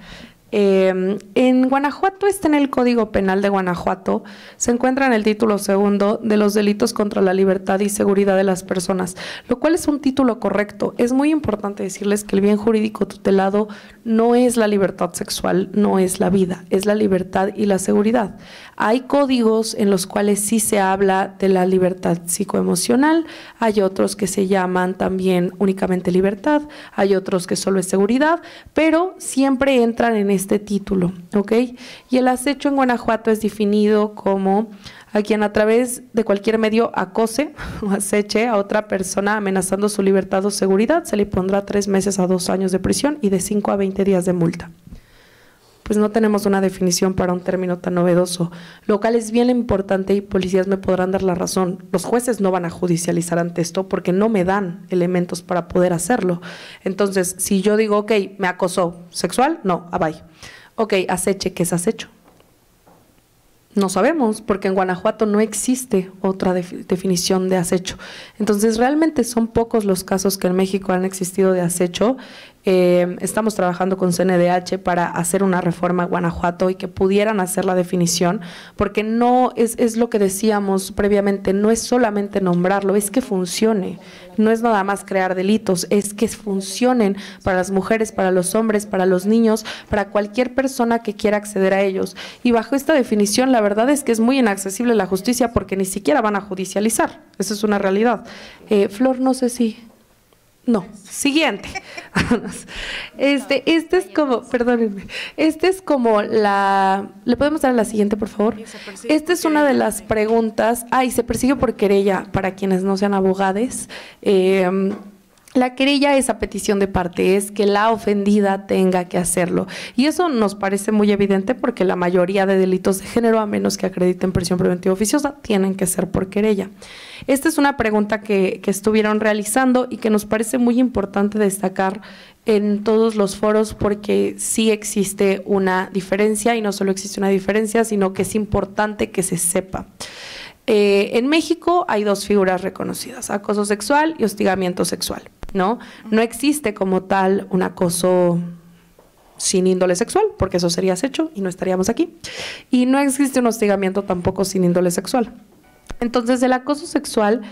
En Guanajuato está en el Código Penal de Guanajuato, se encuentra en el título 2 de los delitos contra la libertad y seguridad de las personas, lo cual es un título correcto. Es muy importante decirles que el bien jurídico tutelado no es la libertad sexual, no es la vida, es la libertad y la seguridad. Hay códigos en los cuales sí se habla de la libertad psicoemocional, hay otros que se llaman también únicamente libertad, hay otros que solo es seguridad, pero siempre entran en este título, ¿ok? Y el acecho en Guanajuato es definido como a quien a través de cualquier medio acose o aceche a otra persona amenazando su libertad o seguridad, se le pondrá 3 meses a 2 años de prisión y de 5 a 20 días de multa. Pues no tenemos una definición para un término tan novedoso, lo cual es bien importante y policías me podrán dar la razón. Los jueces no van a judicializar ante esto porque no me dan elementos para poder hacerlo. Entonces, si yo digo, ok, me acosó sexual, no, bye. Ok, aceche, ¿qué es acecho? No sabemos, porque en Guanajuato no existe otra definición de acecho. Entonces, realmente son pocos los casos que en México han existido de acecho. Estamos trabajando con CNDH para hacer una reforma a Guanajuato y que pudieran hacer la definición, porque no es lo que decíamos previamente, no es solamente nombrarlo, es que funcione. No es nada más crear delitos, es que funcionen para las mujeres, para los hombres, para los niños, para cualquier persona que quiera acceder a ellos. Y bajo esta definición, la verdad es que es muy inaccesible la justicia porque ni siquiera van a judicializar. Eso es una realidad. Flor, no sé si... No, siguiente. Este es como, perdónenme, este es como la, ¿le podemos dar a la siguiente, por favor? Esta es una de las preguntas, se persigue por querella, para quienes no sean abogados. La querella es a petición de parte, es que la ofendida tenga que hacerlo. Y eso nos parece muy evidente porque la mayoría de delitos de género, a menos que acrediten prisión preventiva oficiosa, tienen que ser por querella. Esta es una pregunta que estuvieron realizando y que nos parece muy importante destacar en todos los foros porque sí existe una diferencia y no solo existe una diferencia, sino que es importante que se sepa. En México hay 2 figuras reconocidas, acoso sexual y hostigamiento sexual, ¿no? No existe como tal un acoso sin índole sexual, porque eso sería acecho y no estaríamos aquí. Y no existe un hostigamiento tampoco sin índole sexual. Entonces, el acoso sexual,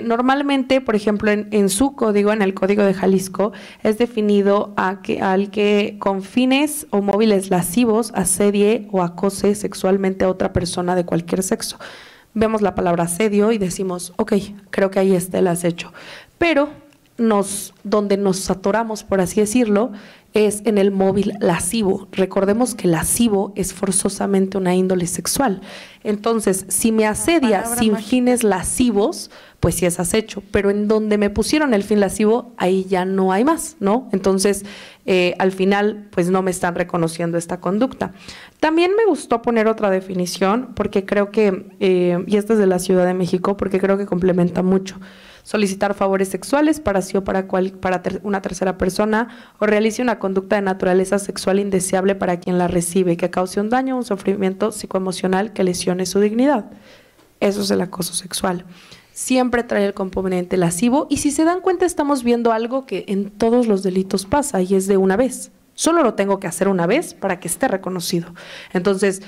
normalmente, por ejemplo, en su código, en el Código de Jalisco, es definido al que con fines o móviles lascivos asedie o acose sexualmente a otra persona de cualquier sexo. Vemos la palabra asedio y decimos, ok, creo que ahí está el acecho. Pero donde nos atoramos, por así decirlo, es en el móvil lascivo. Recordemos que lascivo es forzosamente una índole sexual. Entonces, si me asedia sin fines lascivos, pues sí es acecho. Pero en donde me pusieron el fin lascivo, ahí ya no hay más, ¿no? Entonces, al final, pues no me están reconociendo esta conducta. También me gustó poner otra definición, porque creo que, y esta es de la Ciudad de México, porque creo que complementa mucho. Solicitar favores sexuales para sí o para una tercera persona o realice una conducta de naturaleza sexual indeseable para quien la recibe, que cause un daño o un sufrimiento psicoemocional que lesione su dignidad. Eso es el acoso sexual. Siempre trae el componente lascivo y si se dan cuenta estamos viendo algo que en todos los delitos pasa y es de una vez. Solo lo tengo que hacer una vez para que esté reconocido. Entonces,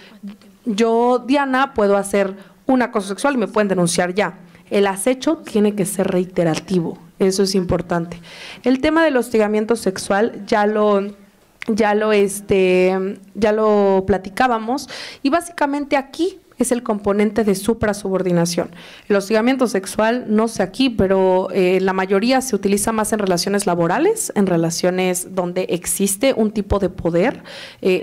yo, Diana, puedo hacer un acoso sexual y me pueden denunciar ya. El acecho tiene que ser reiterativo, eso es importante. El tema del hostigamiento sexual ya lo platicábamos y básicamente aquí es el componente de suprasubordinación. El hostigamiento sexual, no sé aquí, pero la mayoría se utiliza más en relaciones laborales, en relaciones donde existe un tipo de poder,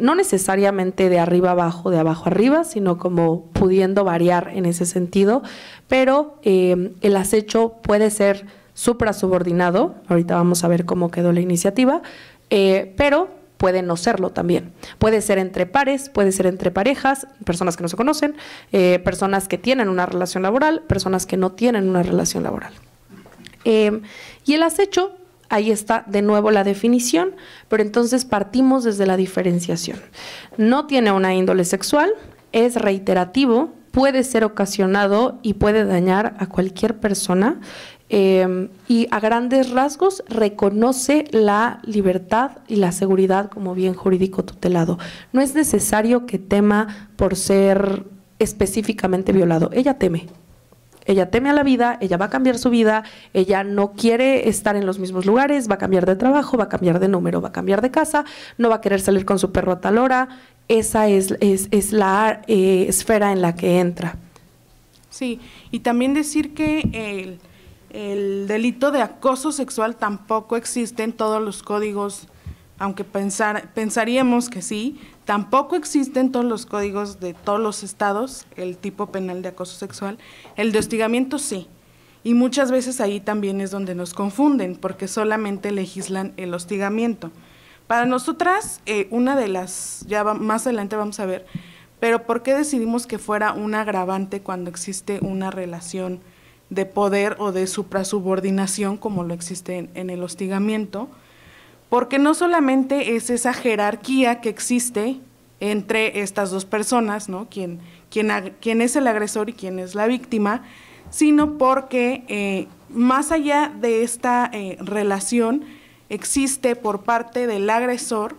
no necesariamente de arriba abajo, de abajo arriba, sino como pudiendo variar en ese sentido, pero el acecho puede ser suprasubordinado, ahorita vamos a ver cómo quedó la iniciativa, pero puede no serlo también. Puede ser entre pares, puede ser entre parejas, personas que no se conocen, personas que tienen una relación laboral, personas que no tienen una relación laboral. Y el acecho, ahí está de nuevo la definición, pero entonces partimos desde la diferenciación. No tiene una índole sexual, es reiterativo, puede ser ocasionado y puede dañar a cualquier persona, y a grandes rasgos reconoce la libertad y la seguridad como bien jurídico tutelado. No es necesario que tema por ser específicamente violado. Ella teme a la vida, ella va a cambiar su vida, ella no quiere estar en los mismos lugares, va a cambiar de trabajo, va a cambiar de número, va a cambiar de casa, no va a querer salir con su perro a tal hora. Esa es la esfera en la que entra. Sí, y también decir que el delito de acoso sexual tampoco existe en todos los códigos, aunque pensaríamos que sí, tampoco existe en todos los códigos de todos los estados el tipo penal de acoso sexual. El de hostigamiento sí, y muchas veces ahí también es donde nos confunden, porque solamente legislan el hostigamiento. Para nosotras, una de las, más adelante vamos a ver, pero ¿por qué decidimos que fuera un agravante cuando existe una relación de poder o de suprasubordinación como lo existe en el hostigamiento? Porque no solamente es esa jerarquía que existe entre estas dos personas, ¿no? Quién es el agresor y quién es la víctima, sino porque más allá de esta relación existe por parte del agresor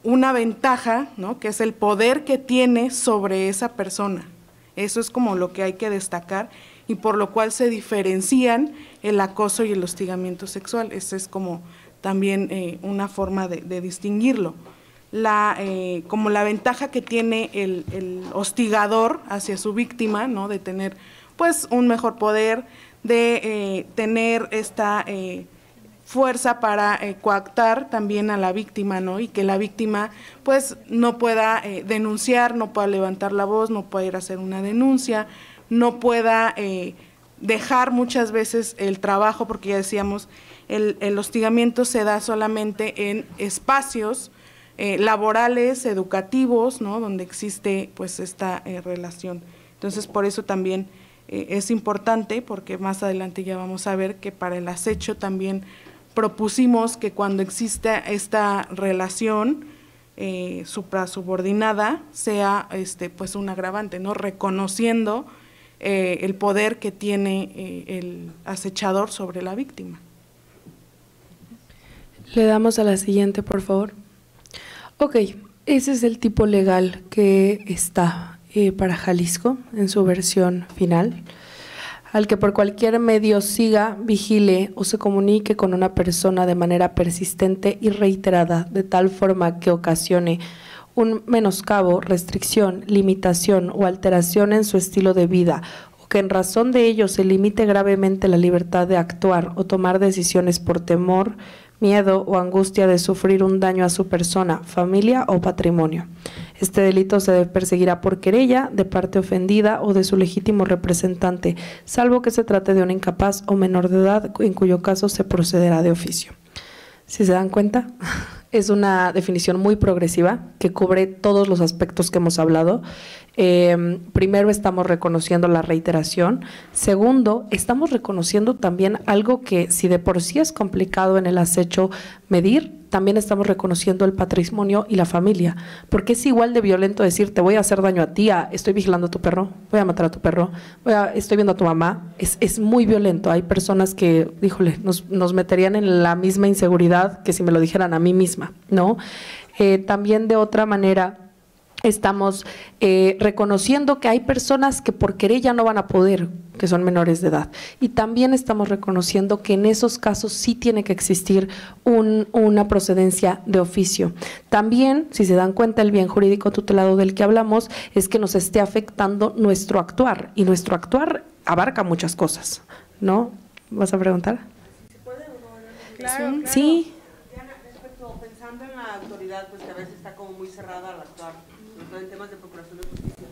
una ventaja, ¿no? Que es el poder que tiene sobre esa persona. Eso es como lo que hay que destacar y por lo cual se diferencian el acoso y el hostigamiento sexual. Esa es como también una forma de distinguirlo. Como la ventaja que tiene el hostigador hacia su víctima, ¿no? De tener pues un mejor poder, de tener esta fuerza para coactar también a la víctima, ¿no? Y que la víctima pues no pueda denunciar, no pueda levantar la voz, no pueda ir a hacer una denuncia, no pueda dejar muchas veces el trabajo, porque ya decíamos, el hostigamiento se da solamente en espacios laborales, educativos, ¿no? Donde existe pues esta relación. Entonces por eso también es importante, porque más adelante ya vamos a ver que para el acecho también propusimos que cuando existe esta relación suprasubordinada sea pues un agravante, ¿no? Reconociendo el poder que tiene el acechador sobre la víctima. Le damos a la siguiente, por favor. Ok, ese es el tipo legal que está para Jalisco en su versión final. Al que por cualquier medio siga, vigile o se comunique con una persona de manera persistente y reiterada, de tal forma que ocasione un menoscabo, restricción, limitación o alteración en su estilo de vida, o que en razón de ello se limite gravemente la libertad de actuar o tomar decisiones por temor, miedo o angustia de sufrir un daño a su persona, familia o patrimonio. Este delito se perseguirá por querella de parte ofendida o de su legítimo representante, salvo que se trate de un incapaz o menor de edad, en cuyo caso se procederá de oficio. Si se dan cuenta, es una definición muy progresiva que cubre todos los aspectos que hemos hablado. Primero, estamos reconociendo la reiteración. Segundo, estamos reconociendo también algo que, si de por sí es complicado en el acecho medir, también estamos reconociendo el patrimonio y la familia, porque es igual de violento decir te voy a hacer daño a ti, estoy vigilando a tu perro, voy a matar a tu perro, estoy viendo a tu mamá. Es muy violento. Hay personas que, híjole, nos meterían en la misma inseguridad que si me lo dijeran a mí misma, ¿no? También de otra manera, Estamos reconociendo que hay personas que por querella no van a poder, que son menores de edad. Y también estamos reconociendo que en esos casos sí tiene que existir una procedencia de oficio. También, si se dan cuenta, el bien jurídico tutelado del que hablamos es que nos esté afectando nuestro actuar. Y nuestro actuar abarca muchas cosas, ¿no? ¿Vas a preguntar? Claro, Sí. Diana, pensando en la autoridad, pues que a veces está como muy cerrada al actuar, sobre todo en temas de procuración de justicia,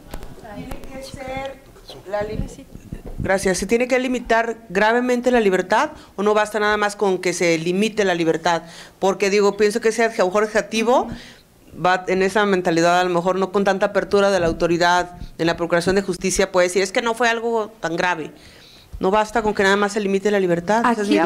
tiene que ser Gracias. ¿Se tiene que limitar gravemente la libertad o no basta nada más con que se limite la libertad? Porque digo, pienso que ese adjetivo va en esa mentalidad, a lo mejor no con tanta apertura de la autoridad en la procuración de justicia, puede decir, es que no fue algo tan grave. No basta con que nada más se limite la libertad. Aquí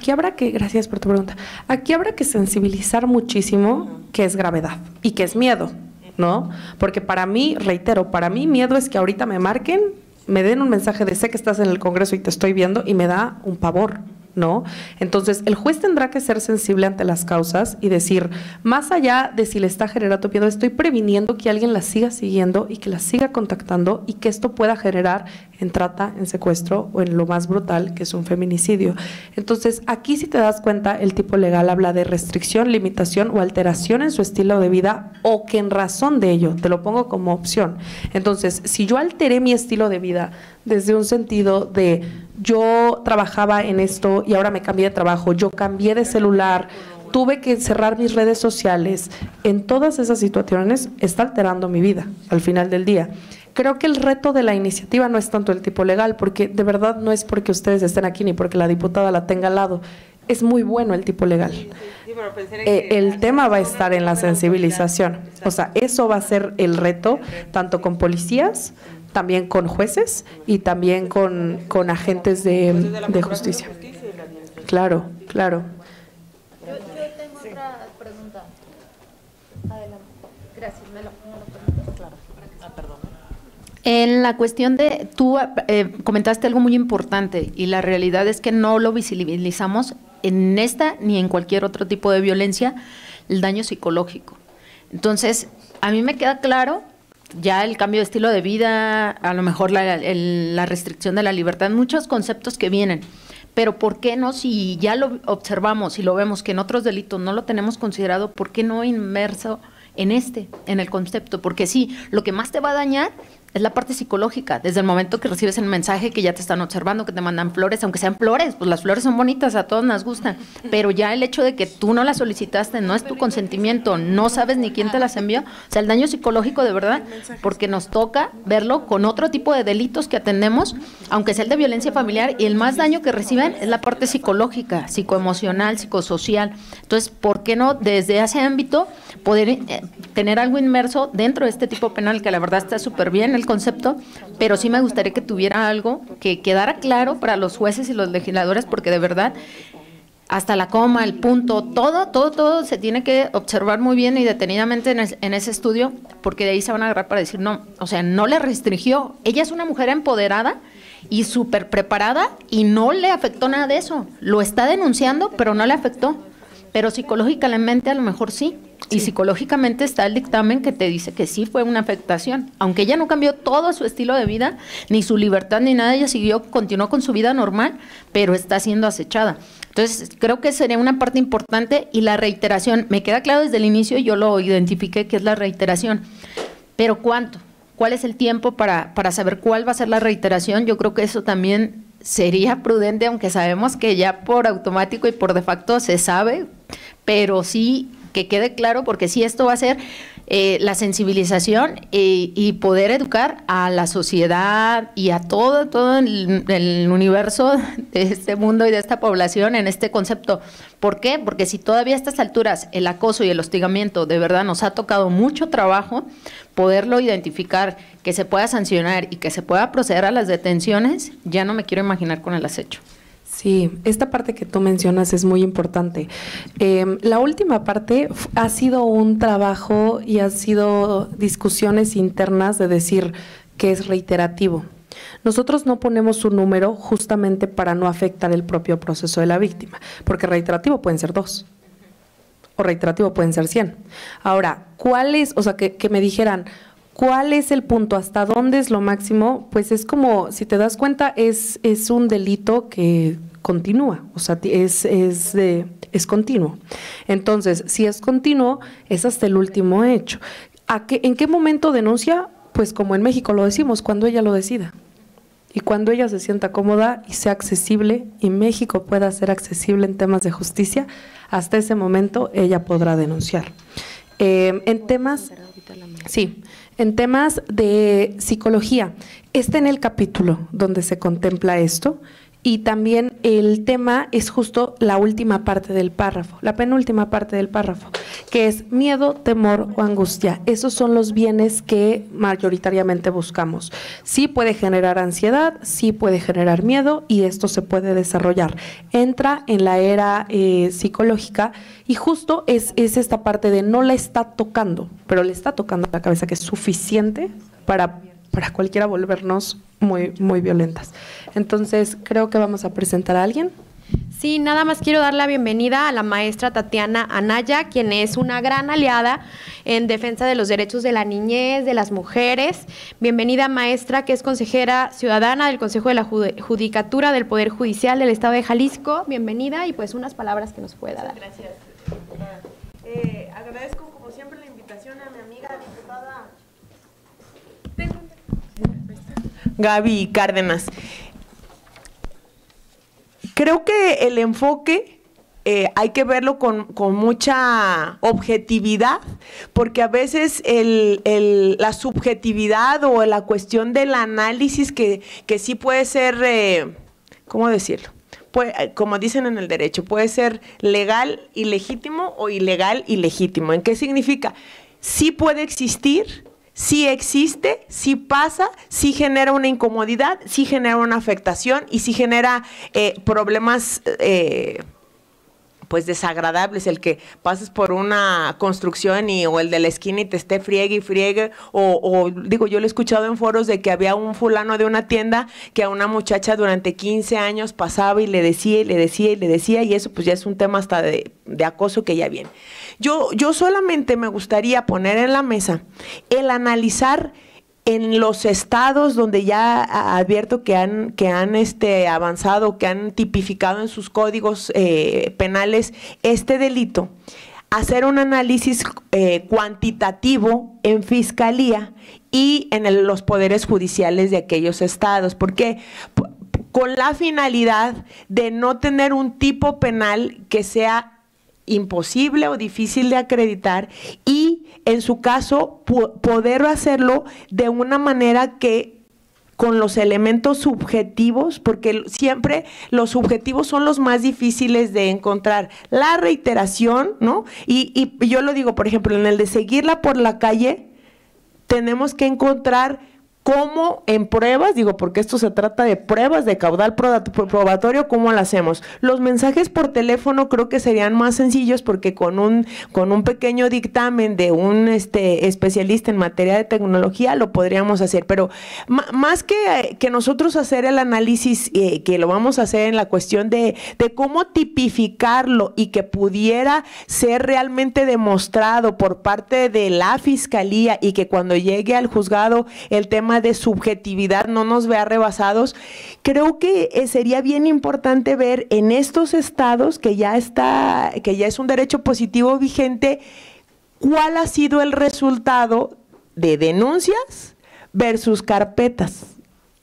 habrá que, gracias por tu pregunta, aquí habrá que sensibilizar muchísimo qué es gravedad y qué es miedo, ¿no? Porque para mí, reitero, para mí miedo es que ahorita me marquen, me den un mensaje de sé que estás en el Congreso y te estoy viendo y me da un pavor, ¿no? Entonces, el juez tendrá que ser sensible ante las causas y decir, más allá de si le está generando miedo, estoy previniendo que alguien la siga siguiendo y que la siga contactando y que esto pueda generar en trata, en secuestro o en lo más brutal, que es un feminicidio. Entonces, aquí si te das cuenta, el tipo legal habla de restricción, limitación o alteración en su estilo de vida o que en razón de ello, te lo pongo como opción. Entonces, si yo alteré mi estilo de vida desde un sentido de yo trabajaba en esto y ahora me cambié de trabajo, yo cambié de celular, tuve que cerrar mis redes sociales, en todas esas situaciones está alterando mi vida al final del día. Creo que el reto de la iniciativa no es tanto el tipo legal, porque de verdad no es porque ustedes estén aquí ni porque la diputada la tenga al lado. Es muy bueno el tipo legal. El tema va a estar en la sensibilización. O sea, eso va a ser el reto, tanto con policías, también con jueces y también con agentes de justicia. Claro, claro. Yo tengo otra pregunta. Adelante. Gracias, me lo permites. Claro. Perdón. En la cuestión de, tú comentaste algo muy importante y la realidad es que no lo visibilizamos en esta ni en cualquier otro tipo de violencia, el daño psicológico. Entonces, a mí me queda claro ya el cambio de estilo de vida, a lo mejor la restricción de la libertad, muchos conceptos que vienen. Pero ¿por qué no, si ya lo observamos y lo vemos que en otros delitos no lo tenemos considerado, ¿por qué no inmerso en el concepto? Porque sí, lo que más te va a dañar es la parte psicológica, desde el momento que recibes el mensaje que ya te están observando, que te mandan flores, aunque sean flores, pues las flores son bonitas, a todos nos gustan, pero ya el hecho de que tú no las solicitaste, no es tu consentimiento, no sabes ni quién te las envió, o sea, el daño psicológico de verdad, porque nos toca verlo con otro tipo de delitos que atendemos, aunque sea el de violencia familiar, y el más daño que reciben es la parte psicológica, psicoemocional, psicosocial. Entonces, ¿por qué no desde ese ámbito poder tener algo inmerso dentro de este tipo penal, que la verdad está súper bien el concepto, pero sí me gustaría que tuviera algo que quedara claro para los jueces y los legisladores, porque de verdad hasta la coma, el punto, todo se tiene que observar muy bien y detenidamente en ese estudio, porque de ahí se van a agarrar para decir no, o sea, no le restringió, ella es una mujer empoderada y súper preparada y no le afectó nada de eso, lo está denunciando pero no le afectó, pero psicológicamente a lo mejor sí. Y psicológicamente está el dictamen que te dice que sí fue una afectación, aunque ella no cambió todo su estilo de vida, ni su libertad ni nada, ella continuó con su vida normal, pero está siendo acechada. Entonces creo que sería una parte importante, y la reiteración, me queda claro desde el inicio, yo lo identifiqué que es la reiteración, pero ¿cuánto? ¿Cuál es el tiempo para saber cuál va a ser la reiteración? Yo creo que eso también sería prudente, aunque sabemos que ya por automático y por de facto se sabe, pero sí que quede claro, porque sí, esto va a ser la sensibilización y poder educar a la sociedad y a todo el universo de este mundo y de esta población en este concepto. ¿Por qué? Porque si todavía a estas alturas el acoso y el hostigamiento de verdad nos ha tocado mucho trabajo, poderlo identificar, que se pueda sancionar y que se pueda proceder a las detenciones, ya no me quiero imaginar con el acecho. Sí, esta parte que tú mencionas es muy importante. La última parte ha sido un trabajo y ha sido discusiones internas de decir que es reiterativo. Nosotros no ponemos un número justamente para no afectar el propio proceso de la víctima, porque reiterativo pueden ser 2. o reiterativo pueden ser 100. Ahora, ¿cuál es, o sea, que me dijeran, ¿cuál es el punto? ¿Hasta dónde es lo máximo? Pues es como, si te das cuenta, es un delito que continúa, o sea, es continuo. Entonces, si es continuo, es hasta el último hecho. ¿En qué momento denuncia? Pues como en México lo decimos, cuando ella lo decida. Y cuando ella se sienta cómoda y sea accesible, y México pueda ser accesible en temas de justicia, hasta ese momento ella podrá denunciar. En temas de psicología, está en el capítulo donde se contempla esto, y también el tema es justo la última parte del párrafo, la penúltima parte del párrafo, que es miedo, temor o angustia. Esos son los bienes que mayoritariamente buscamos. Sí puede generar ansiedad, sí puede generar miedo, y esto se puede desarrollar. Entra en la era psicológica, y justo es esta parte de no la está tocando, pero le está tocando la cabeza, que es suficiente para cualquiera volvernos muy, muy violentas. Entonces, creo que vamos a presentar a alguien. Sí, nada más quiero dar la bienvenida a la maestra Tatiana Anaya, quien es una gran aliada en defensa de los derechos de la niñez, de las mujeres. Bienvenida, maestra, que es consejera ciudadana del Consejo de la Judicatura del Poder Judicial del Estado de Jalisco. Bienvenida, y pues unas palabras que nos pueda dar. Gracias. Agradezco, como siempre, la invitación a mi amiga diputada Gaby Cárdenas. Creo que el enfoque hay que verlo con mucha objetividad, porque a veces la subjetividad o la cuestión del análisis que sí puede ser, ¿cómo decirlo? Como dicen en el derecho, puede ser legal y legítimo o ilegal y legítimo. ¿En qué significa? Sí puede existir, sí existe, sí pasa, sí genera una incomodidad, sí genera una afectación y sí genera problemas pues desagradables, el que pases por una construcción o el de la esquina y te esté friegue y friegue, o digo, yo lo he escuchado en foros de que había un fulano de una tienda que a una muchacha durante 15 años pasaba y le decía, y le decía, y le decía, y eso pues ya es un tema hasta de acoso que ya viene. Yo solamente me gustaría poner en la mesa el analizar en los estados donde ya advierto que han avanzado, que han tipificado en sus códigos penales este delito, hacer un análisis cuantitativo en fiscalía y en los poderes judiciales de aquellos estados, porque con la finalidad de no tener un tipo penal que sea imposible o difícil de acreditar, y en su caso poder hacerlo de una manera que con los elementos subjetivos, porque siempre los subjetivos son los más difíciles de encontrar. La reiteración, ¿no? Y yo lo digo, por ejemplo, en el de seguirla por la calle, tenemos que encontrar cómo en pruebas, digo, porque esto se trata de pruebas de caudal probatorio, ¿cómo lo hacemos? Los mensajes por teléfono creo que serían más sencillos, porque con un pequeño dictamen de un especialista en materia de tecnología lo podríamos hacer, pero más que nosotros hacer el análisis, que lo vamos a hacer en la cuestión de cómo tipificarlo y que pudiera ser realmente demostrado por parte de la fiscalía, y que cuando llegue al juzgado el tema de subjetividad no nos vea rebasados, creo que sería bien importante ver en estos estados que ya es un derecho positivo vigente, cuál ha sido el resultado de denuncias versus carpetas.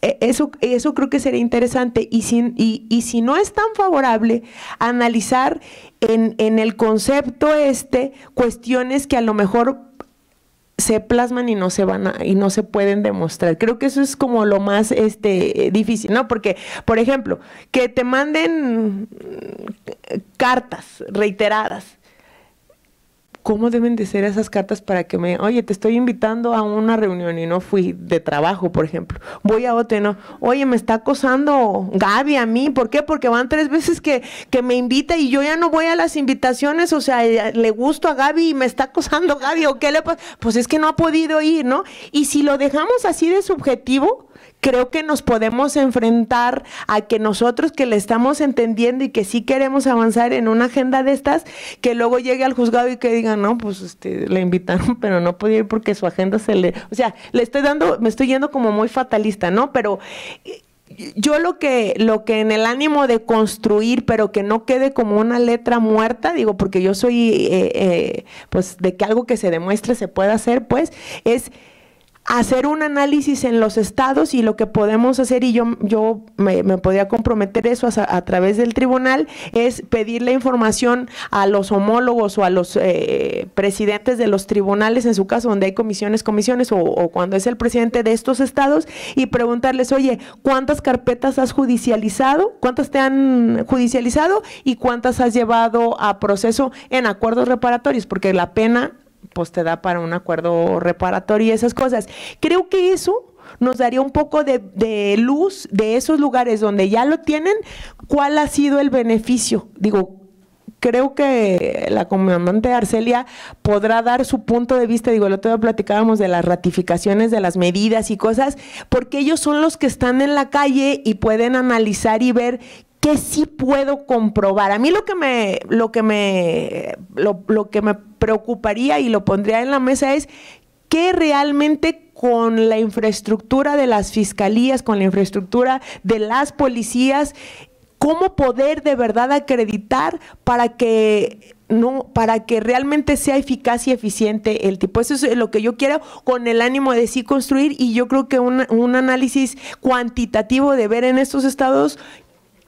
Eso creo que sería interesante, y si no es tan favorable, analizar en el concepto cuestiones que a lo mejor se plasman y no se pueden demostrar. Creo que eso es como lo más difícil, ¿no? Porque, por ejemplo, que te manden cartas reiteradas. ¿Cómo deben de ser esas cartas para que oye, te estoy invitando a una reunión y no fui, de trabajo, por ejemplo? Voy a otra y no, oye, me está acosando Gaby a mí. ¿Por qué? Porque van 3 veces que me invita y yo ya no voy a las invitaciones, o sea, le gusto a Gaby y me está acosando Gaby, ¿o qué le pasa? Pues es que no ha podido ir, ¿no? Y si lo dejamos así de subjetivo, creo que nos podemos enfrentar a que nosotros que le estamos entendiendo y que sí queremos avanzar en una agenda de estas, que luego llegue al juzgado y que digan, no, pues le invitaron, pero no podía ir porque su agenda o sea, me estoy yendo como muy fatalista, ¿no? Pero yo lo que en el ánimo de construir, pero que no quede como una letra muerta, digo, porque yo soy, pues, de que algo que se demuestre se pueda hacer, pues, es hacer un análisis en los estados y lo que podemos hacer, y yo me podría comprometer eso a través del tribunal, es pedir la información a los homólogos o a los presidentes de los tribunales, en su caso donde hay comisiones o cuando es el presidente de estos estados, y preguntarles, oye, ¿cuántas carpetas has judicializado? ¿Cuántas te han judicializado? ¿Y cuántas has llevado a proceso en acuerdos reparatorios? Porque la pena pues te da para un acuerdo reparatorio y esas cosas. Creo que eso nos daría un poco de luz de esos lugares donde ya lo tienen, cuál ha sido el beneficio. Digo, creo que la comandante Arcelia podrá dar su punto de vista. Digo, el otro día platicábamos de las ratificaciones, de las medidas y cosas, porque ellos son los que están en la calle y pueden analizar y ver que sí puedo comprobar. A mí lo que me preocuparía y lo pondría en la mesa es que realmente con la infraestructura de las fiscalías, con la infraestructura de las policías, cómo poder de verdad acreditar para que realmente sea eficaz y eficiente el tipo. Eso es lo que yo quiero, con el ánimo de sí construir, y yo creo que un análisis cuantitativo de ver en estos estados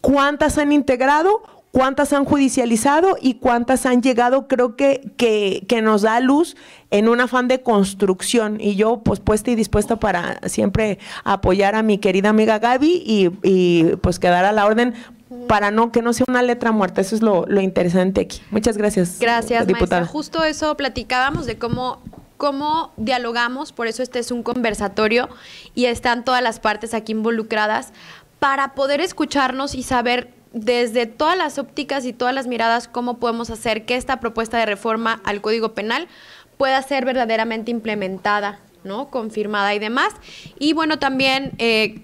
cuántas han integrado, cuántas han judicializado y cuántas han llegado, creo que nos da luz en un afán de construcción. Y yo, pues, puesta y dispuesta para siempre apoyar a mi querida amiga Gaby y pues quedar a la orden para que no sea una letra muerta. Eso es lo interesante aquí. Muchas gracias. Gracias, diputada. maestra. Justo eso platicábamos de cómo dialogamos, por eso este es un conversatorio y están todas las partes aquí involucradas, para poder escucharnos y saber desde todas las ópticas y todas las miradas cómo podemos hacer que esta propuesta de reforma al Código Penal pueda ser verdaderamente implementada, ¿no? Confirmada y demás. Y bueno, también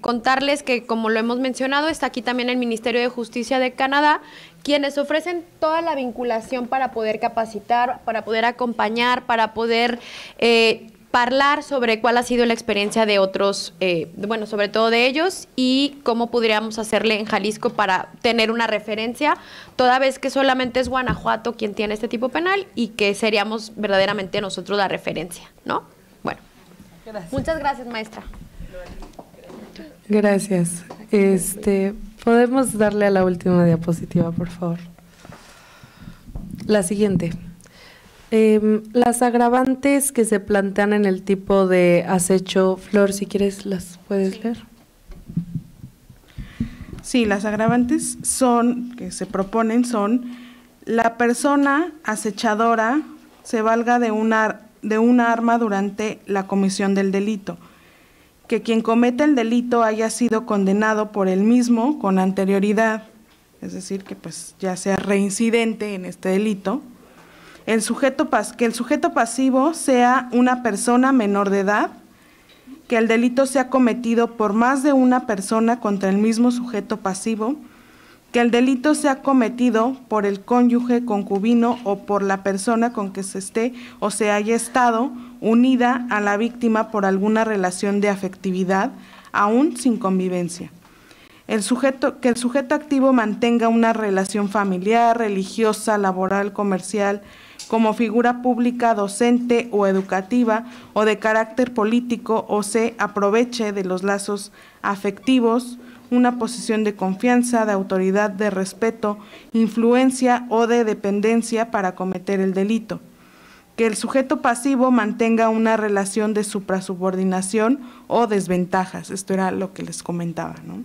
contarles que, como lo hemos mencionado, está aquí también el Ministerio de Justicia de Canadá, quienes ofrecen toda la vinculación para poder capacitar, para poder acompañar, para poder hablar sobre cuál ha sido la experiencia de otros, bueno, sobre todo de ellos, y cómo podríamos hacerle en Jalisco para tener una referencia, toda vez que solamente es Guanajuato quien tiene este tipo penal y que seríamos verdaderamente nosotros la referencia, ¿no? Bueno, gracias. Muchas gracias, maestra. Gracias. ¿Podemos darle a la última diapositiva, por favor? La siguiente. Las agravantes que se plantean en el tipo de acecho, Flor, si quieres las puedes leer. Sí, las agravantes que se proponen son: la persona acechadora se valga de una arma durante la comisión del delito, que quien cometa el delito haya sido condenado por el mismo con anterioridad, es decir, que pues ya sea reincidente en este delito. Que el sujeto pasivo sea una persona menor de edad, que el delito sea cometido por más de una persona contra el mismo sujeto pasivo, que el delito sea cometido por el cónyuge, concubino o por la persona con que se esté o se haya estado unida a la víctima por alguna relación de afectividad, aún sin convivencia. Que el sujeto activo mantenga una relación familiar, religiosa, laboral, comercial, como figura pública, docente o educativa o de carácter político, o se aproveche de los lazos afectivos, una posición de confianza, de autoridad, de respeto, influencia o de dependencia para cometer el delito. Que el sujeto pasivo mantenga una relación de suprasubordinación o desventajas. Esto era lo que les comentaba, ¿no?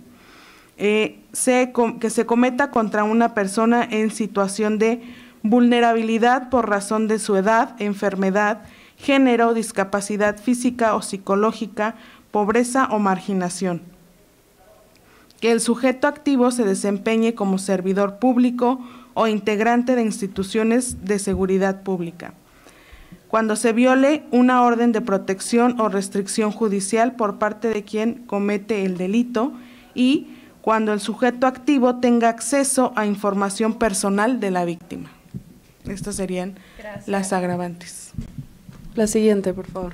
Que se cometa contra una persona en situación de vulnerabilidad por razón de su edad, enfermedad, género, discapacidad física o psicológica, pobreza o marginación. Que el sujeto activo se desempeñe como servidor público o integrante de instituciones de seguridad pública. cuando se viole una orden de protección o restricción judicial por parte de quien comete el delito y cuando el sujeto activo tenga acceso a información personal de la víctima. Estas serían las agravantes. La siguiente, por favor.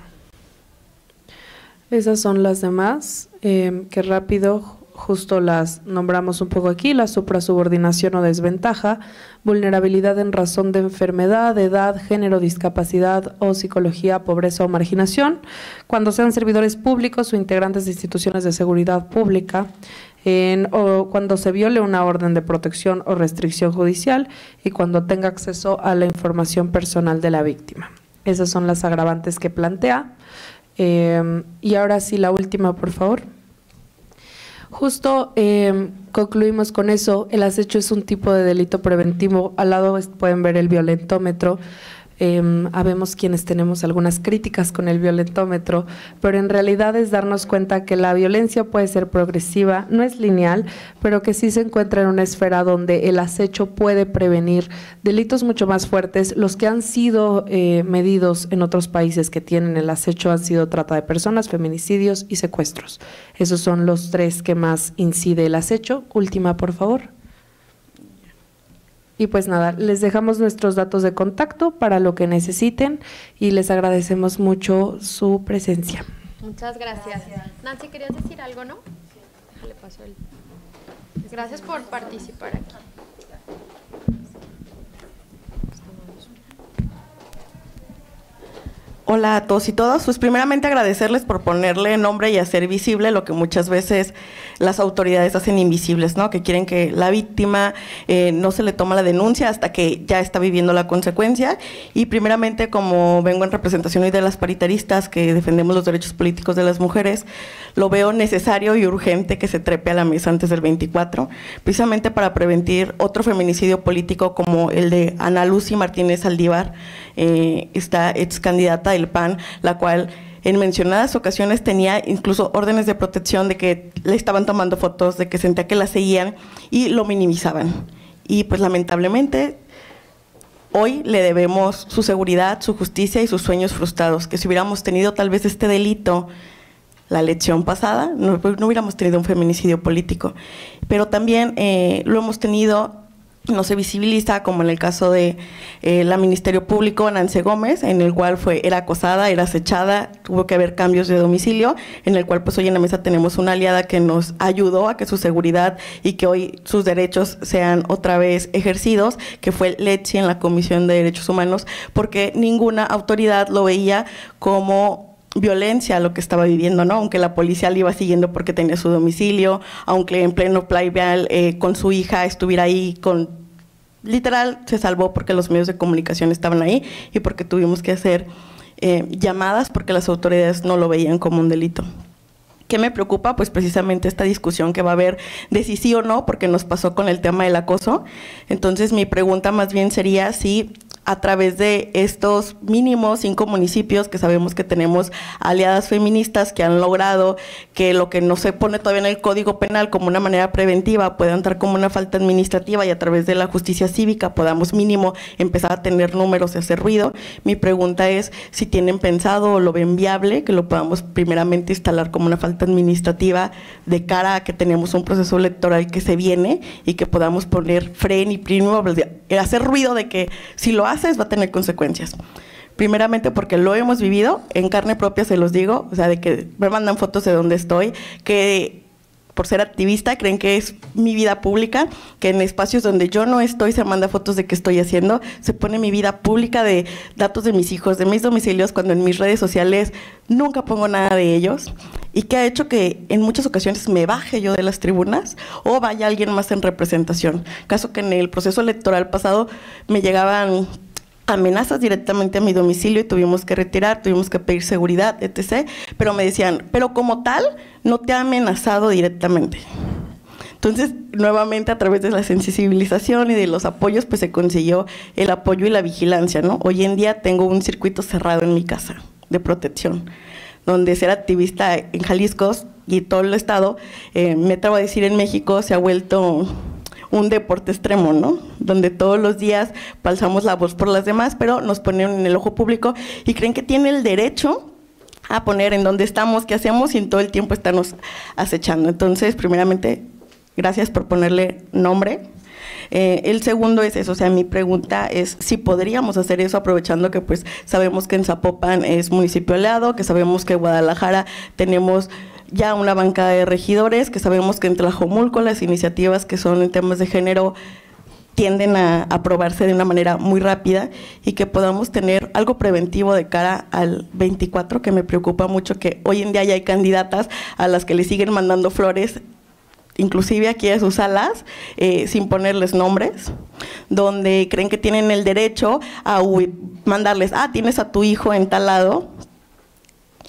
Esas son las demás, que rápido justo las nombramos un poco aquí: la suprasubordinación o desventaja, vulnerabilidad en razón de enfermedad, edad, género, discapacidad o psicología, pobreza o marginación, cuando sean servidores públicos o integrantes de instituciones de seguridad pública, o cuando se viole una orden de protección o restricción judicial y cuando tenga acceso a la información personal de la víctima. Esas son las agravantes que plantea. Y ahora sí, la última, por favor. Justo concluimos con eso. El acecho es un tipo de delito preventivo. Al lado pueden ver el violentómetro. Habemos quienes tenemos algunas críticas con el violentómetro, pero en realidad es darnos cuenta que la violencia puede ser progresiva, no es lineal, pero que sí se encuentra en una esfera donde el acecho puede prevenir delitos mucho más fuertes. Los que han sido medidos en otros países que tienen el acecho han sido trata de personas, feminicidios y secuestros. Esos son los tres que más incide el acecho. Última, por favor. Y pues nada, les dejamos nuestros datos de contacto para lo que necesiten y les agradecemos mucho su presencia. Muchas gracias. Nancy, ¿querías decir algo, no? Déjale paso el... Gracias por participar aquí. Hola a todos y todas. Pues primeramente agradecerles por ponerle nombre y hacer visible lo que muchas veces las autoridades hacen invisibles, ¿no? Que quieren que la víctima no se le toma la denuncia hasta que ya está viviendo la consecuencia. Y primeramente, como vengo en representación hoy de las paritaristas que defendemos los derechos políticos de las mujeres, lo veo necesario y urgente que se trepe a la mesa antes del 24, precisamente para prevenir otro feminicidio político como el de Ana Lucy Martínez Saldívar, esta ex candidata del PAN, la cual en mencionadas ocasiones tenía incluso órdenes de protección de que le estaban tomando fotos, de que sentía que la seguían y lo minimizaban. Y pues lamentablemente hoy le debemos su seguridad, su justicia y sus sueños frustrados, que si hubiéramos tenido tal vez este delito la elección pasada, no hubiéramos tenido un feminicidio político. Pero también lo hemos tenido, no se visibiliza, como en el caso de la Ministerio Público, Nancy Gómez, en el cual era acosada, era acechada, tuvo que haber cambios de domicilio, en el cual pues hoy en la mesa tenemos una aliada que nos ayudó a que su seguridad y que hoy sus derechos sean otra vez ejercidos, que fue Letzi en la Comisión de Derechos Humanos, porque ninguna autoridad lo veía como violencia lo que estaba viviendo, ¿no? Aunque la policía le iba siguiendo porque tenía su domicilio, aunque en pleno Playvial con su hija estuviera ahí literal se salvó porque los medios de comunicación estaban ahí y porque tuvimos que hacer llamadas porque las autoridades no lo veían como un delito. ¿Qué me preocupa? Pues precisamente esta discusión que va a haber de si sí o no, porque nos pasó con el tema del acoso. Entonces mi pregunta más bien sería si a través de estos mínimos 5 municipios que sabemos que tenemos aliadas feministas que han logrado que lo que no se pone todavía en el Código Penal como una manera preventiva pueda entrar como una falta administrativa y a través de la justicia cívica podamos mínimo empezar a tener números y hacer ruido. Mi pregunta es si tienen pensado o lo ven viable que lo podamos primeramente instalar como una falta administrativa de cara a que tenemos un proceso electoral que se viene y que podamos poner freno y primero hacer ruido de que si lo haces va a tener consecuencias. Primeramente porque lo hemos vivido, en carne propia se los digo, o sea, de que me mandan fotos de donde estoy, que por ser activista creen que es mi vida pública, que en espacios donde yo no estoy se manda fotos de qué estoy haciendo, se pone mi vida pública de datos de mis hijos, de mis domicilios, cuando en mis redes sociales nunca pongo nada de ellos, y que ha hecho que en muchas ocasiones me baje yo de las tribunas o vaya alguien más en representación. Caso que en el proceso electoral pasado me llegaban amenazas directamente a mi domicilio y tuvimos que retirar, tuvimos que pedir seguridad, etc. Pero me decían, pero como tal, no te ha amenazado directamente. Entonces, nuevamente, a través de la sensibilización y de los apoyos, pues se consiguió el apoyo y la vigilancia, ¿no? Hoy en día tengo un circuito cerrado en mi casa de protección, donde ser activista en Jalisco y todo el estado, me atrevo a decir en México, se ha vuelto un deporte extremo, ¿no? Donde todos los días alzamos la voz por las demás, pero nos ponen en el ojo público y creen que tienen el derecho a poner en dónde estamos, qué hacemos y en todo el tiempo estarnos acechando. Entonces, primeramente, gracias por ponerle nombre. El segundo es eso, o sea, mi pregunta es si podríamos hacer eso aprovechando que pues sabemos que en Zapopan es municipio aliado, que sabemos que en Guadalajara tenemos ya una bancada de regidores, que sabemos que en Tlajomulco las iniciativas que son en temas de género tienden a aprobarse de una manera muy rápida y que podamos tener algo preventivo de cara al 24, que me preocupa mucho que hoy en día ya hay candidatas a las que le siguen mandando flores, inclusive aquí a sus salas, sin ponerles nombres, donde creen que tienen el derecho a mandarles, tienes a tu hijo en tal lado,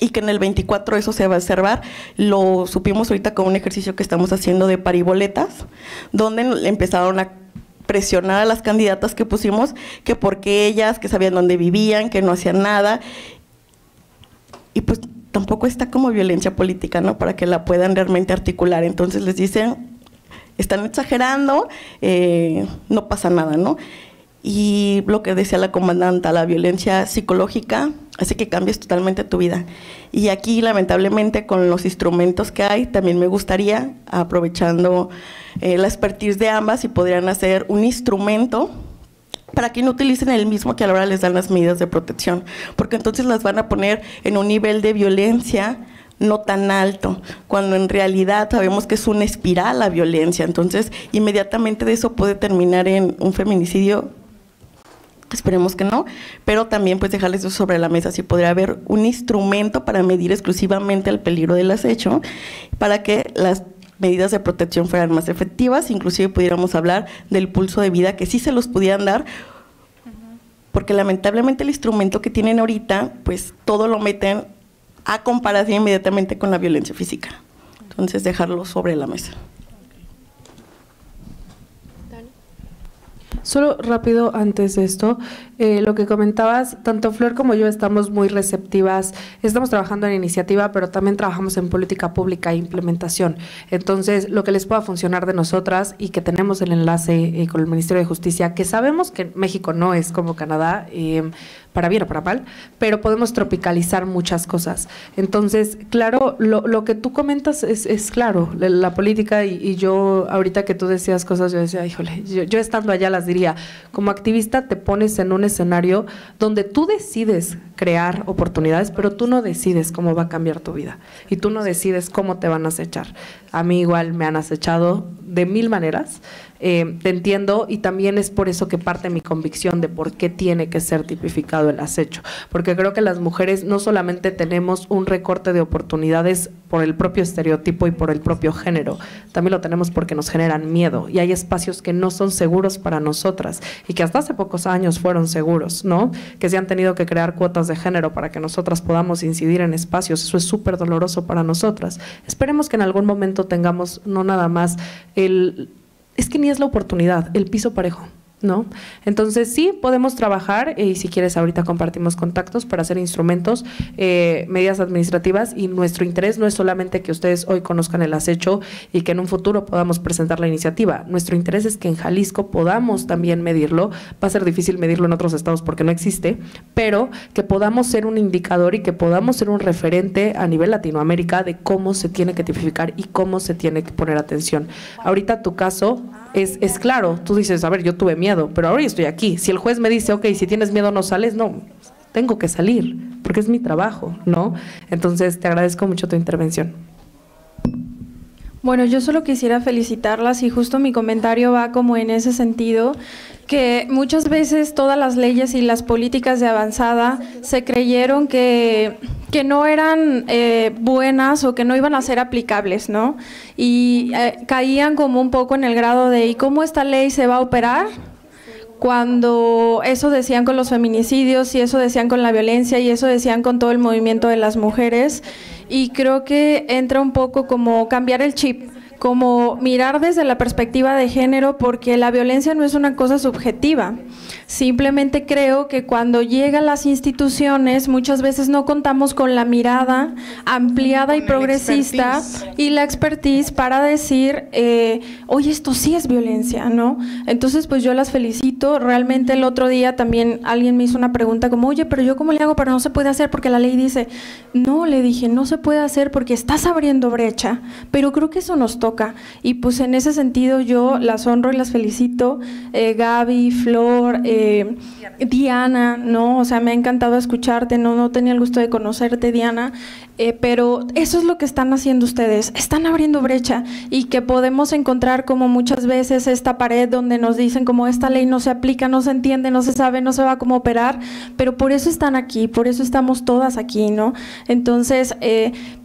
y que en el 24 eso se va a observar. Lo supimos ahorita con un ejercicio que estamos haciendo de pariboletas, donde empezaron a presionar a las candidatas que pusimos, que porque ellas, que sabían dónde vivían, que no hacían nada, y pues tampoco está como violencia política, ¿no? Para que la puedan realmente articular. Entonces les dicen, están exagerando, no pasa nada, ¿no? Y lo que decía la comandanta, la violencia psicológica hace que cambies totalmente tu vida. Y aquí, lamentablemente, con los instrumentos que hay, también me gustaría, aprovechando la expertise de ambas, si podrían hacer un instrumento para que no utilicen el mismo que a la hora les dan las medidas de protección, porque entonces las van a poner en un nivel de violencia no tan alto, cuando en realidad sabemos que es una espiral la violencia. Entonces, inmediatamente de eso puede terminar en un feminicidio. Esperemos que no, pero también pues dejarles eso sobre la mesa, si podría haber un instrumento para medir exclusivamente el peligro del acecho, para que las medidas de protección fueran más efectivas, inclusive pudiéramos hablar del pulso de vida, que sí se los pudieran dar, porque lamentablemente el instrumento que tienen ahorita, pues todo lo meten a comparación inmediatamente con la violencia física. Entonces dejarlo sobre la mesa. Solo rápido antes de esto, lo que comentabas, tanto Flor como yo estamos muy receptivas, estamos trabajando en iniciativa, pero también trabajamos en política pública e implementación. Entonces, lo que les pueda funcionar de nosotras y que tenemos el enlace con el Ministerio de Justicia, que sabemos que México no es como Canadá, para bien o para mal, pero podemos tropicalizar muchas cosas. Entonces, claro, lo que tú comentas es claro, la política, y yo, ahorita que tú decías cosas, yo decía, híjole, yo estando allá las diría, como activista te pones en un escenario donde tú decides crear oportunidades, pero tú no decides cómo va a cambiar tu vida, y tú no decides cómo te van a acechar. A mí igual me han acechado de mil maneras, te entiendo, y también es por eso que parte mi convicción de por qué tiene que ser tipificado el acecho, porque creo que las mujeres no solamente tenemos un recorte de oportunidades por el propio estereotipo y por el propio género, también lo tenemos porque nos generan miedo, y hay espacios que no son seguros para nosotras, y que hasta hace pocos años fueron seguros, ¿no? Que se han tenido que crear cuotas de género para que nosotras podamos incidir en espacios. Eso es súper doloroso para nosotras. Esperemos que en algún momento tengamos no nada más es que ni es la oportunidad, el piso parejo, ¿no? Entonces sí podemos trabajar, y si quieres ahorita compartimos contactos para hacer instrumentos, medidas administrativas, y nuestro interés no es solamente que ustedes hoy conozcan el acecho y que en un futuro podamos presentar la iniciativa. Nuestro interés es que en Jalisco podamos también medirlo. Va a ser difícil medirlo en otros estados porque no existe, pero que podamos ser un indicador y que podamos ser un referente a nivel Latinoamérica de cómo se tiene que tipificar y cómo se tiene que poner atención. Ahorita tu caso es claro, tú dices, a ver, yo tuve miedo, pero ahora estoy aquí. Si el juez me dice, ok, si tienes miedo no sales, no, tengo que salir, porque es mi trabajo, ¿no? Entonces, te agradezco mucho tu intervención. Bueno, yo solo quisiera felicitarlas, y justo mi comentario va como en ese sentido, que muchas veces todas las leyes y las políticas de avanzada se creyeron que no eran buenas o que no iban a ser aplicables, ¿no? Y caían como un poco en el grado de ¿y cómo esta ley se va a operar? Cuando eso decían con los feminicidios, y eso decían con la violencia, y eso decían con todo el movimiento de las mujeres. Y creo que entra un poco como cambiar el chip, como mirar desde la perspectiva de género, porque la violencia no es una cosa subjetiva. Simplemente creo que cuando llegan las instituciones muchas veces no contamos con la mirada ampliada y progresista y la expertise para decir, oye, esto sí es violencia, ¿no? Entonces, pues yo las felicito. Realmente el otro día también alguien me hizo una pregunta como, oye, pero yo ¿cómo le hago? Pero no se puede hacer porque la ley dice. No, le dije, no se puede hacer porque estás abriendo brecha, pero creo que eso nos toca. Y pues en ese sentido yo las honro y las felicito, Gaby, Flor, Diana, ¿no? O sea, me ha encantado escucharte, no tenía el gusto de conocerte, Diana, pero eso es lo que están haciendo ustedes, están abriendo brecha, y que podemos encontrar como muchas veces esta pared donde nos dicen como esta ley no se aplica, no se entiende, no se sabe, no se va a cómo operar, pero por eso están aquí, por eso estamos todas aquí, ¿no? Entonces,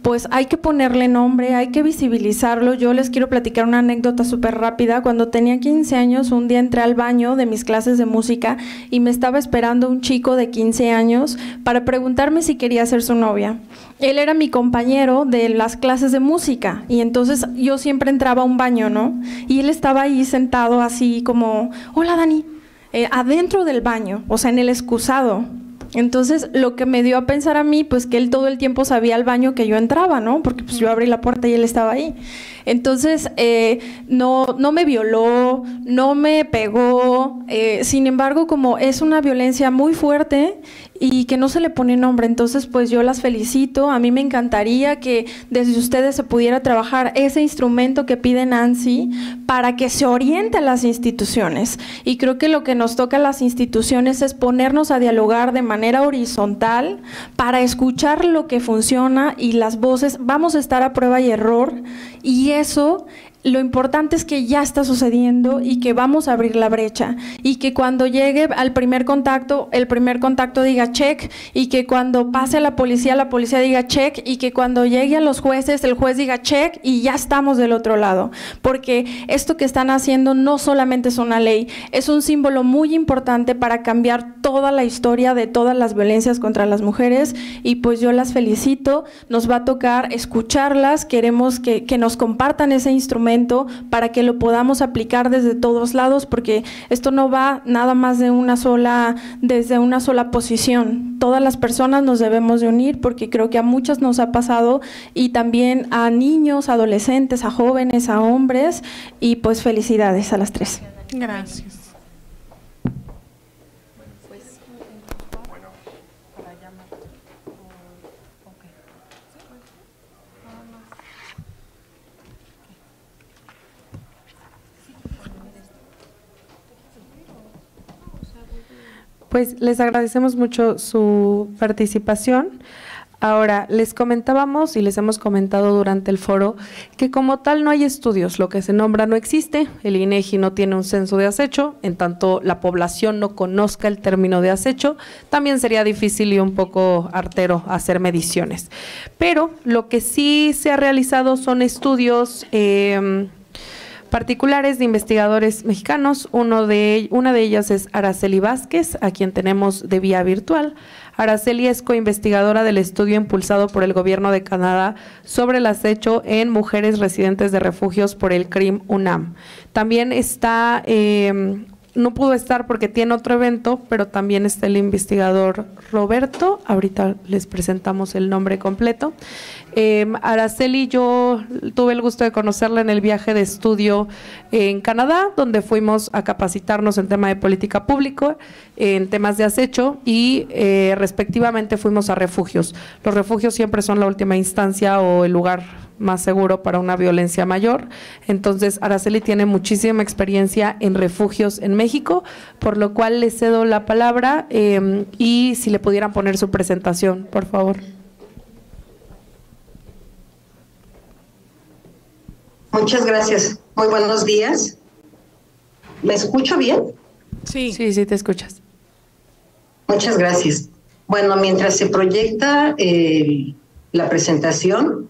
pues hay que ponerle nombre, hay que visibilizarlo. Yo les quiero platicar una anécdota súper rápida. Cuando tenía 15 años, un día entré al baño de mis clases de música y me estaba esperando un chico de 15 años para preguntarme si quería ser su novia. Él era mi compañero de las clases de música y entonces yo siempre entraba a un baño, ¿no? Y él estaba ahí sentado así como, hola Dani, adentro del baño, o sea, en el excusado. Entonces, lo que me dio a pensar a mí, pues que él todo el tiempo sabía al baño que yo entraba, ¿no? Porque pues yo abrí la puerta y él estaba ahí. Entonces, no me violó, no me pegó, sin embargo, como es una violencia muy fuerte y que no se le pone nombre, entonces pues yo las felicito. A mí me encantaría que desde ustedes se pudiera trabajar ese instrumento que pide Nancy para que se oriente a las instituciones, y creo que lo que nos toca a las instituciones es ponernos a dialogar de manera horizontal para escuchar lo que funciona, y las voces, vamos a estar a prueba y error, y eso, lo importante es que ya está sucediendo y que vamos a abrir la brecha, y que cuando llegue al primer contacto, el primer contacto diga check, y que cuando pase a la policía diga check, y que cuando llegue a los jueces, el juez diga check, y ya estamos del otro lado, porque esto que están haciendo no solamente es una ley, es un símbolo muy importante para cambiar toda la historia de todas las violencias contra las mujeres, y pues yo las felicito. Nos va a tocar escucharlas, queremos que nos compartan ese instrumento para que lo podamos aplicar desde todos lados, porque esto no va nada más desde una sola posición. Todas las personas nos debemos de unir, porque creo que a muchas nos ha pasado, y también a niños, adolescentes, a jóvenes, a hombres, y pues felicidades a las tres. Gracias. Pues les agradecemos mucho su participación. Ahora, les comentábamos y les hemos comentado durante el foro que como tal no hay estudios, lo que se nombra no existe, el INEGI no tiene un censo de acecho, en tanto la población no conozca el término de acecho, también sería difícil y un poco artero hacer mediciones. Pero lo que sí se ha realizado son estudios particulares de investigadores mexicanos. Una de ellas es Araceli Vázquez, a quien tenemos de vía virtual. Araceli es coinvestigadora del estudio impulsado por el Gobierno de Canadá sobre el acecho en mujeres residentes de refugios por el CRIM UNAM. También está, no pudo estar porque tiene otro evento, pero también está el investigador Roberto, ahorita les presentamos el nombre completo. Araceli, yo tuve el gusto de conocerla en el viaje de estudio en Canadá, donde fuimos a capacitarnos en tema de política pública, en temas de acecho, y respectivamente fuimos a refugios. Los refugios siempre son la última instancia o el lugar más seguro para una violencia mayor. Entonces, Araceli tiene muchísima experiencia en refugios en México, por lo cual le cedo la palabra y si le pudieran poner su presentación, por favor. Muchas gracias. Muy buenos días. ¿Me escucho bien? Sí, te escuchas. Muchas gracias. Bueno, mientras se proyecta la presentación,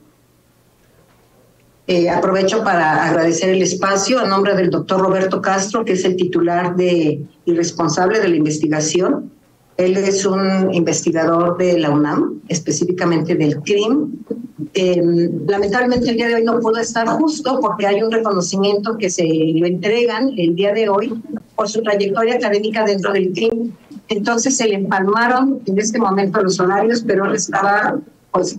aprovecho para agradecer el espacio a nombre del doctor Roberto Castro, que es el titular y responsable de la investigación. Él es un investigador de la UNAM, específicamente del CRIM, Lamentablemente el día de hoy no pudo estar justo porque hay un reconocimiento que se lo entregan el día de hoy por su trayectoria académica dentro del CRIM. Entonces se le empalmaron en este momento los horarios, pero él estaba, pues,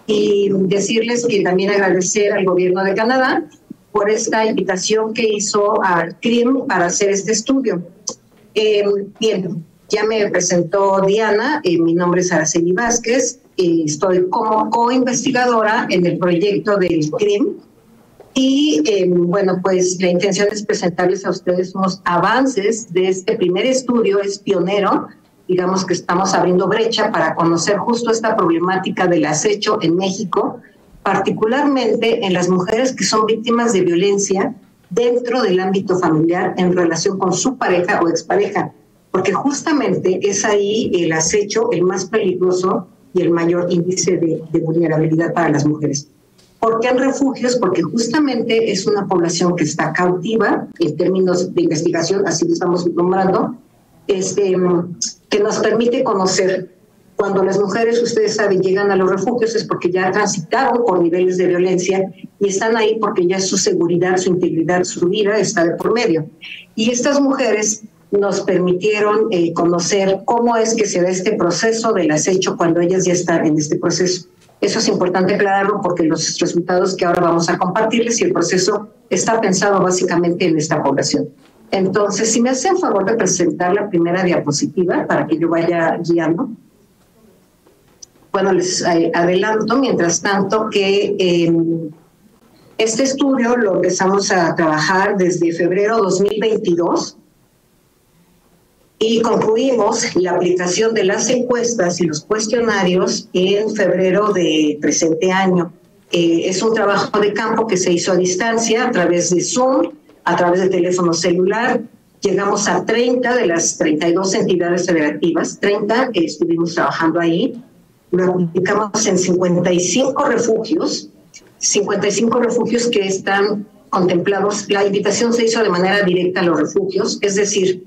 y decirles que también agradecer al gobierno de Canadá por esta invitación que hizo al CRIM para hacer este estudio. Bien, ya me presentó Diana, mi nombre es Araceli Vázquez, estoy como co-investigadora en el proyecto del CRIM y bueno, pues la intención es presentarles a ustedes unos avances de este primer estudio, es pionero, digamos que estamos abriendo brecha para conocer justo esta problemática del acecho en México, particularmente en las mujeres que son víctimas de violencia dentro del ámbito familiar en relación con su pareja o expareja, porque justamente es ahí el acecho el más peligroso y el mayor índice de vulnerabilidad para las mujeres. ¿Por qué en refugios? Porque justamente es una población que está cautiva en términos de investigación, así lo estamos nombrando, que nos permite conocer. Cuando las mujeres, ustedes saben, llegan a los refugios es porque ya transitaron por niveles de violencia y están ahí porque ya su seguridad, su integridad, su vida está de por medio. Y estas mujeres nos permitieron conocer cómo es que se da este proceso del acecho cuando ellas ya están en este proceso. Eso es importante aclararlo porque los resultados que ahora vamos a compartirles y el proceso está pensado básicamente en esta población. Entonces, si me hacen favor de presentar la primera diapositiva para que yo vaya guiando. Bueno, les adelanto, mientras tanto, que este estudio lo empezamos a trabajar desde febrero 2022 y concluimos la aplicación de las encuestas y los cuestionarios en febrero de presente año. Es un trabajo de campo que se hizo a distancia a través de Zoom, a través de teléfono celular. Llegamos a 30 de las 32 entidades federativas, 30 que estuvimos trabajando ahí. Lo aplicamos en 55 refugios que están contemplados. La invitación se hizo de manera directa a los refugios, es decir,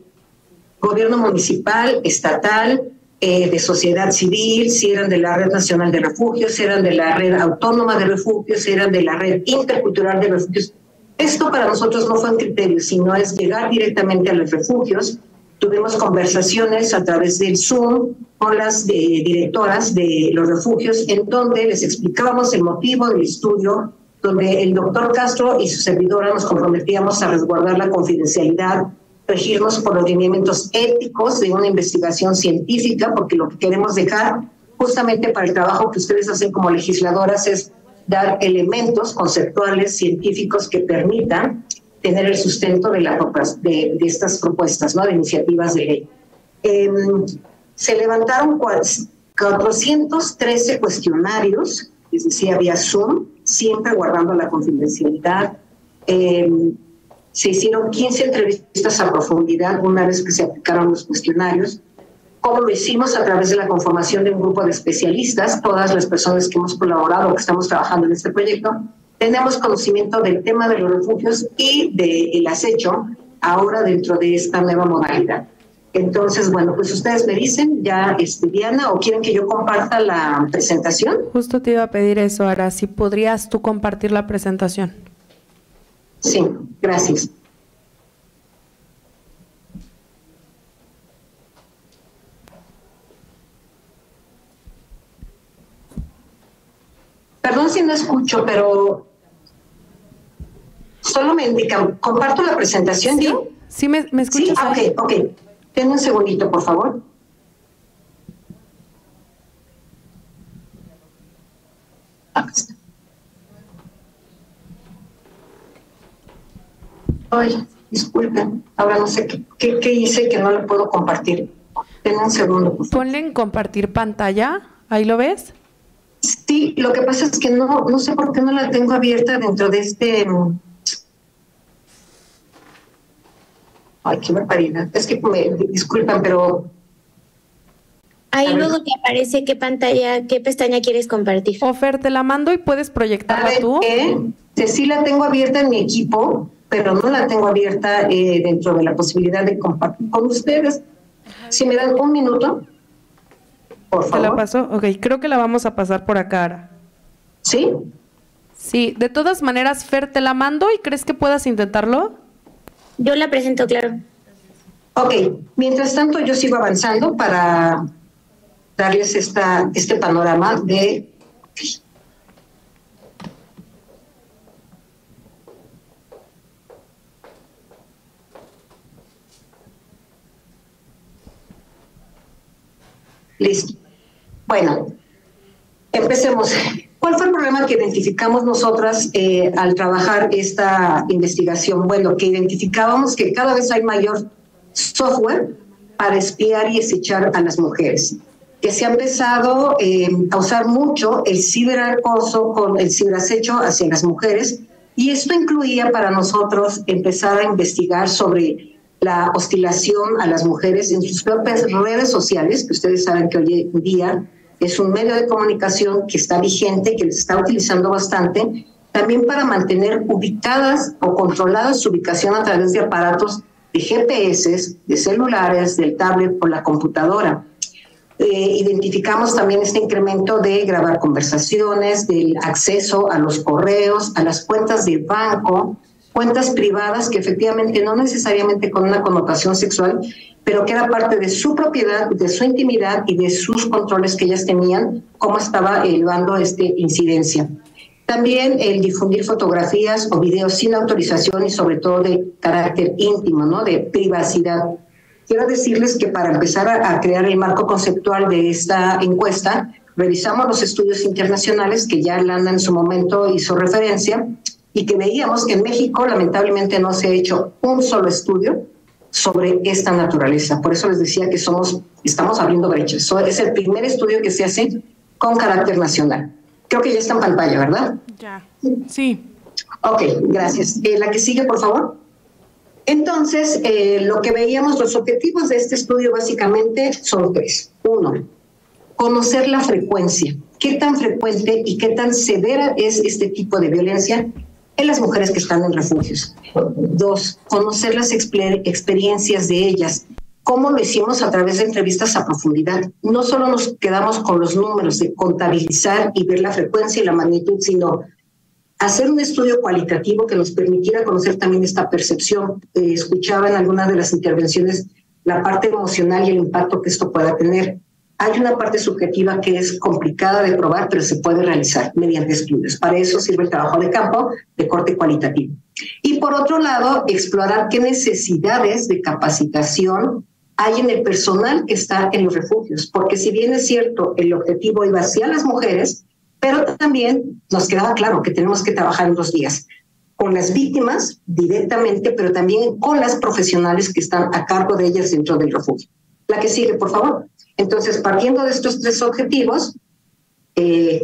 gobierno municipal, estatal, de sociedad civil, si eran de la Red Nacional de Refugios, si eran de la Red Autónoma de Refugios, si eran de la Red Intercultural de Refugios. Esto para nosotros no fue un criterio, sino es llegar directamente a los refugios. Tuvimos conversaciones a través del Zoom con las directoras de los refugios, en donde les explicábamos el motivo del estudio, donde el doctor Castro y su servidora nos comprometíamos a resguardar la confidencialidad, regirnos por los lineamientos éticos de una investigación científica, porque lo que queremos dejar justamente para el trabajo que ustedes hacen como legisladoras es dar elementos conceptuales científicos que permitan tener el sustento de estas propuestas, ¿no?, de iniciativas de ley. Se levantaron 413 cuestionarios, es decir, había Zoom, siempre guardando la confidencialidad. Se hicieron 15 entrevistas a profundidad una vez que se aplicaron los cuestionarios. ¿Cómo lo hicimos? A través de la conformación de un grupo de especialistas. Todas las personas que hemos colaborado, que estamos trabajando en este proyecto, tenemos conocimiento del tema de los refugios y del acecho ahora dentro de esta nueva modalidad. Entonces, bueno, pues ustedes me dicen ya, Diana, o quieren que yo comparta la presentación. Justo te iba a pedir eso, Ara, si podrías tú compartir la presentación. Sí, gracias. Perdón si no escucho, pero solo me indican, ¿comparto la presentación? Sí, ¿sí me escuchas? Sí, ok. Denme un segundito, por favor. Acá está. Ay, disculpen, ahora no sé qué hice que no le puedo compartir. Denme un segundo, por favor. Ponle en compartir pantalla, ¿ahí lo ves? Sí, lo que pasa es que no sé por qué no la tengo abierta dentro de este... Ay, qué barbaridad. Es que me disculpan, pero... Ahí luego te aparece qué pantalla, qué pestaña quieres compartir. Ofer, te la mando y puedes proyectarla tú. Sí la tengo abierta en mi equipo, pero no la tengo abierta dentro de la posibilidad de compartir con ustedes. Si me dan un minuto, por favor. ¿Te la paso? Ok, creo que la vamos a pasar por acá, Ara. ¿Sí? Sí, de todas maneras, Fer, te la mando y ¿crees que puedas intentarlo? Yo la presento, claro. Ok, mientras tanto yo sigo avanzando para darles este panorama de... Listo. Bueno, empecemos. ¿Cuál fue el problema que identificamos nosotras al trabajar esta investigación? Bueno, que identificábamos que cada vez hay mayor software para espiar y acechar a las mujeres, que se ha empezado a usar mucho el ciberacoso con el ciberacecho hacia las mujeres, y esto incluía para nosotros empezar a investigar sobre la hostigación a las mujeres en sus propias redes sociales, que ustedes saben que hoy en día es un medio de comunicación que está vigente, que les está utilizando bastante, también para mantener ubicadas o controladas su ubicación a través de aparatos de GPS, de celulares, del tablet o la computadora. Identificamos también este incremento de grabar conversaciones, del acceso a los correos, a las cuentas de banco, cuentas privadas que efectivamente no necesariamente con una connotación sexual, pero que era parte de su propiedad, de su intimidad y de sus controles que ellas tenían, cómo estaba elevando esta incidencia. También el difundir fotografías o videos sin autorización y sobre todo de carácter íntimo, ¿no? De privacidad. Quiero decirles que para empezar a crear el marco conceptual de esta encuesta, revisamos los estudios internacionales que ya Lana en su momento hizo referencia, y que veíamos que en México lamentablemente no se ha hecho un solo estudio sobre esta naturaleza. Por eso les decía que estamos abriendo brechas. Es el primer estudio que se hace con carácter nacional. Creo que ya está en pantalla, ¿verdad? Ya, sí. Ok, gracias. La que sigue, por favor. Entonces, lo que veíamos, los objetivos de este estudio básicamente son tres. Uno, conocer la frecuencia. ¿Qué tan frecuente y qué tan severa es este tipo de violencia en las mujeres que están en refugios? Dos, conocer las experiencias de ellas. ¿Cómo lo hicimos? A través de entrevistas a profundidad. No solo nos quedamos con los números de contabilizar y ver la frecuencia y la magnitud, sino hacer un estudio cualitativo que nos permitiera conocer también esta percepción. Escuchaba en algunas de las intervenciones la parte emocional y el impacto que esto pueda tener. Hay una parte subjetiva que es complicada de probar, pero se puede realizar mediante estudios. Para eso sirve el trabajo de campo de corte cualitativo. Y por otro lado, explorar qué necesidades de capacitación hay en el personal que está en los refugios. Porque si bien es cierto, el objetivo iba hacia las mujeres, pero también nos quedaba claro que tenemos que trabajar en 2 días. Con las víctimas directamente, pero también con las profesionales que están a cargo de ellas dentro del refugio. La que sigue, por favor. Entonces, partiendo de estos 3 objetivos,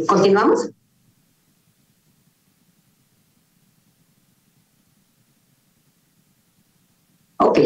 ¿continuamos? Ok.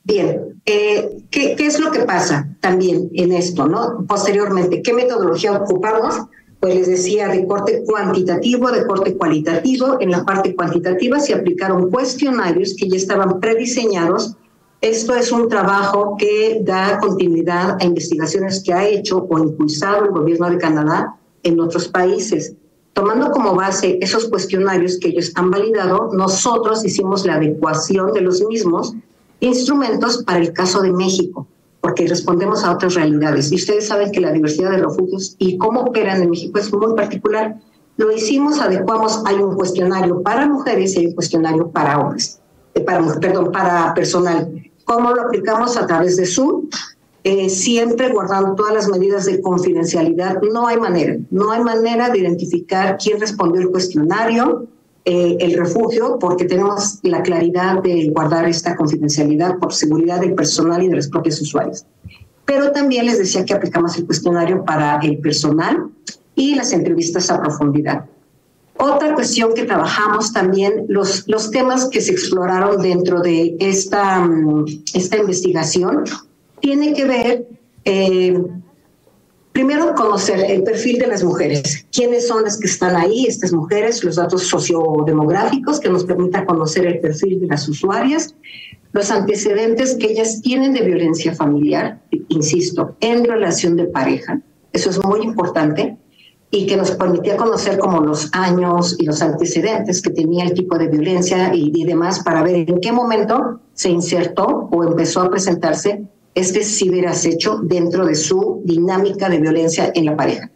Bien. ¿Qué es lo que pasa también en esto, ¿no? Posteriormente, ¿qué metodología ocupamos? Pues les decía, de corte cuantitativo, de corte cualitativo. En la parte cuantitativa se aplicaron cuestionarios que ya estaban prediseñados. Esto es un trabajo que da continuidad a investigaciones que ha hecho o impulsado el gobierno de Canadá en otros países. Tomando como base esos cuestionarios que ellos han validado, nosotros hicimos la adecuación de los mismos instrumentos para el caso de México, porque respondemos a otras realidades. Y ustedes saben que la diversidad de refugios y cómo operan en México es muy particular. Lo hicimos, adecuamos, hay un cuestionario para mujeres y hay un cuestionario para hombres, para personal. ¿Cómo lo aplicamos? A través de Zoom, siempre guardando todas las medidas de confidencialidad. No hay manera de identificar quién respondió el cuestionario, el refugio, porque tenemos la claridad de guardar esta confidencialidad por seguridad del personal y de los propios usuarios. Pero también les decía que aplicamos el cuestionario para el personal y las entrevistas a profundidad. Otra cuestión que trabajamos también, los temas que se exploraron dentro de esta investigación, tiene que ver, primero, conocer el perfil de las mujeres. ¿Quiénes son las que están ahí, estas mujeres? Los datos sociodemográficos que nos permitan conocer el perfil de las usuarias, los antecedentes que ellas tienen de violencia familiar, insisto, en relación de pareja. Eso es muy importante. y que nos permitía conocer como los años y los antecedentes que tenía el tipo de violencia y demás para ver en qué momento se insertó o empezó a presentarse este ciberacecho dentro de su dinámica de violencia en la pareja.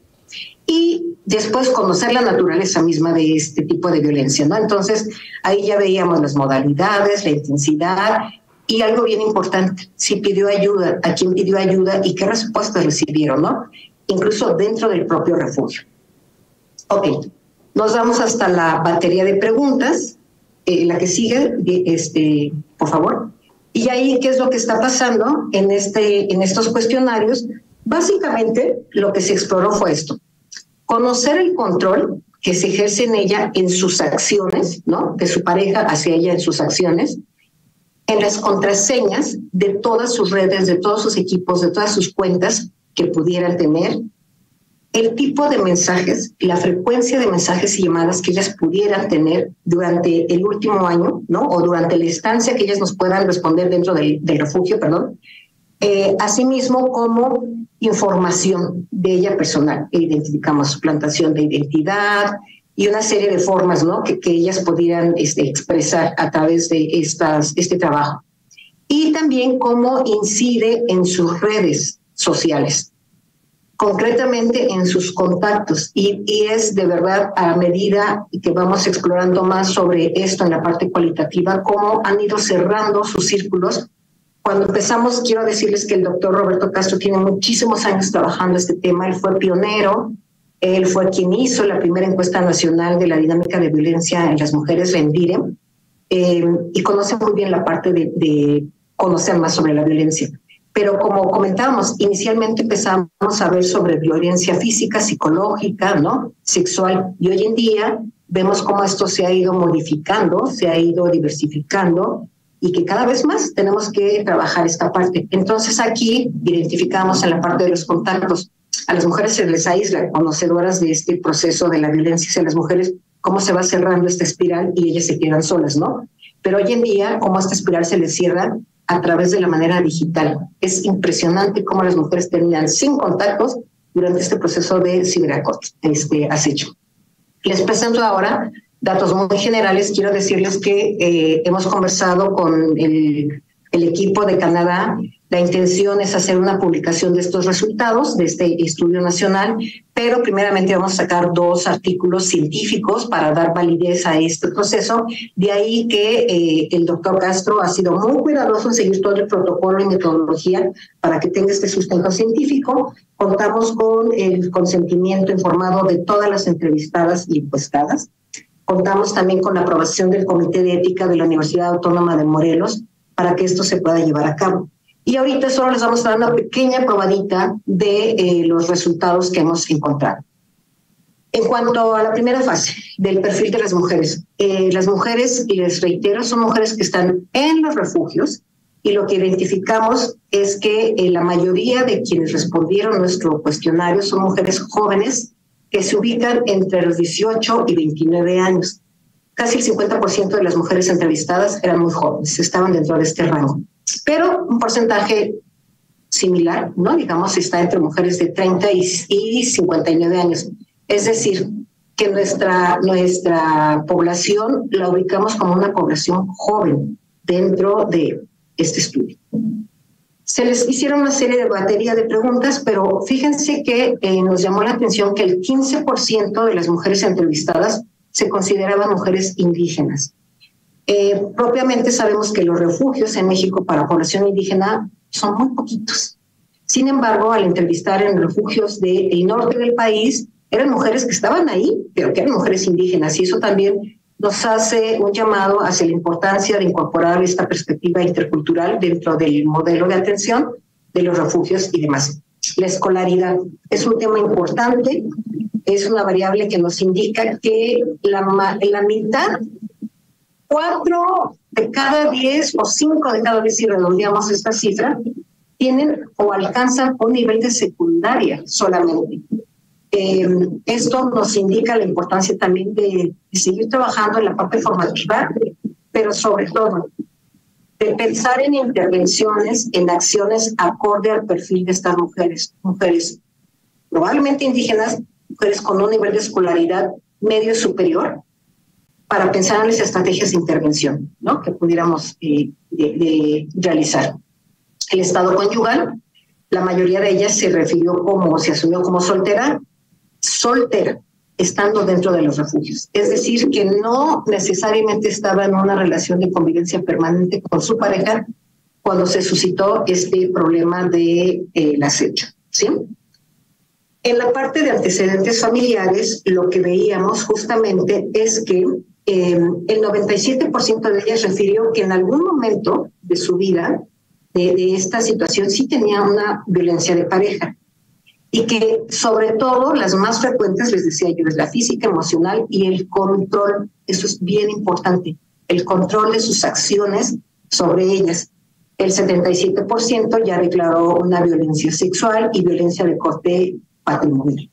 Y después conocer la naturaleza misma de este tipo de violencia, ¿no? Entonces, ahí ya veíamos las modalidades, la intensidad y algo bien importante, si pidió ayuda, a quién pidió ayuda y qué respuestas recibieron, ¿no? Incluso dentro del propio refugio. Ok, nos vamos hasta la batería de preguntas, la que sigue, por favor. Y ahí, ¿qué es lo que está pasando en estos cuestionarios? Básicamente, lo que se exploró fue esto. Conocer el control que se ejerce en ella en sus acciones, ¿no? De su pareja hacia ella en sus acciones, en las contraseñas de todas sus redes, de todos sus equipos, de todas sus cuentas que pudieran tener, el tipo de mensajes, la frecuencia de mensajes y llamadas que ellas pudieran tener durante el último año, ¿no? O durante la estancia que ellas nos puedan responder dentro del refugio, perdón. Asimismo, como información de ella personal. Identificamos suplantación de identidad y una serie de formas, ¿no? que ellas pudieran expresar a través de este trabajo. Y también cómo incide en sus redes sociales, concretamente en sus contactos. Y es de verdad, a medida que vamos explorando más sobre esto en la parte cualitativa, cómo han ido cerrando sus círculos. Cuando empezamos, quiero decirles que el doctor Roberto Castro tiene muchísimos años trabajando este tema. Él fue pionero, él fue quien hizo la primera encuesta nacional de la dinámica de violencia en las mujeres, la ENVIRE, y conoce muy bien la parte de conocer más sobre la violencia. Pero como comentábamos, inicialmente empezamos a ver sobre violencia física, psicológica, ¿no? Sexual, y hoy en día vemos cómo esto se ha ido modificando, se ha ido diversificando, y que cada vez más tenemos que trabajar esta parte. Entonces aquí identificamos en la parte de los contactos, a las mujeres se les aísla, conocedoras de este proceso de la violencia hacia las mujeres, cómo se va cerrando esta espiral y ellas se quedan solas, ¿no? Pero hoy en día, cómo esta espiral se les cierra a través de la manera digital. Es impresionante cómo las mujeres terminan sin contactos durante este proceso de ciberacecho. Les presento ahora datos muy generales. Quiero decirles que hemos conversado con el equipo de Canadá. La intención es hacer una publicación de estos resultados, de este estudio nacional, pero primeramente vamos a sacar 2 artículos científicos para dar validez a este proceso. De ahí que el doctor Castro ha sido muy cuidadoso en seguir todo el protocolo y metodología para que tenga este sustento científico. Contamos con el consentimiento informado de todas las entrevistadas y encuestadas. Contamos también con la aprobación del Comité de Ética de la Universidad Autónoma de Morelos para que esto se pueda llevar a cabo. Y ahorita solo les vamos a dar una pequeña probadita de los resultados que hemos encontrado. En cuanto a la primera fase del perfil de las mujeres, y les reitero, son mujeres que están en los refugios, y lo que identificamos es que la mayoría de quienes respondieron nuestro cuestionario son mujeres jóvenes que se ubican entre los 18 y 29 años. Casi el 50% de las mujeres entrevistadas eran muy jóvenes, estaban dentro de este rango. Pero un porcentaje similar, ¿no? Digamos, está entre mujeres de 30 y 59 años. Es decir, que nuestra población la ubicamos como una población joven dentro de este estudio. Se les hicieron una serie de batería de preguntas, pero fíjense que nos llamó la atención que el 15% de las mujeres entrevistadas se consideraban mujeres indígenas. Propiamente sabemos que los refugios en México para población indígena son muy poquitos. Sin embargo, al entrevistar en refugios del norte del país, eran mujeres que estaban ahí, pero que eran mujeres indígenas, y eso también nos hace un llamado hacia la importancia de incorporar esta perspectiva intercultural dentro del modelo de atención de los refugios y demás. La escolaridad es un tema importante, es una variable que nos indica que la mitad, 4 de cada 10 o 5 de cada 10, si redondeamos esta cifra, tienen o alcanzan un nivel de secundaria solamente. Esto nos indica la importancia también de seguir trabajando en la parte formativa, pero sobre todo de pensar en intervenciones, en acciones acorde al perfil de estas mujeres probablemente indígenas, mujeres con un nivel de escolaridad medio superior, para pensar en las estrategias de intervención, ¿no?, que pudiéramos de realizar. El estado conyugal, la mayoría de ellas se asumió como soltera, estando dentro de los refugios. Es decir, que no necesariamente estaba en una relación de convivencia permanente con su pareja cuando se suscitó este problema de acecho, ¿sí? En la parte de antecedentes familiares, lo que veíamos justamente es que el 97% de ellas refirió que en algún momento de su vida, de esta situación, sí tenía una violencia de pareja. Y que sobre todo las más frecuentes, les decía yo, es la física, emocional y el control. Eso es bien importante, el control de sus acciones sobre ellas. El 77% ya declaró una violencia sexual y violencia de corte patrimonial.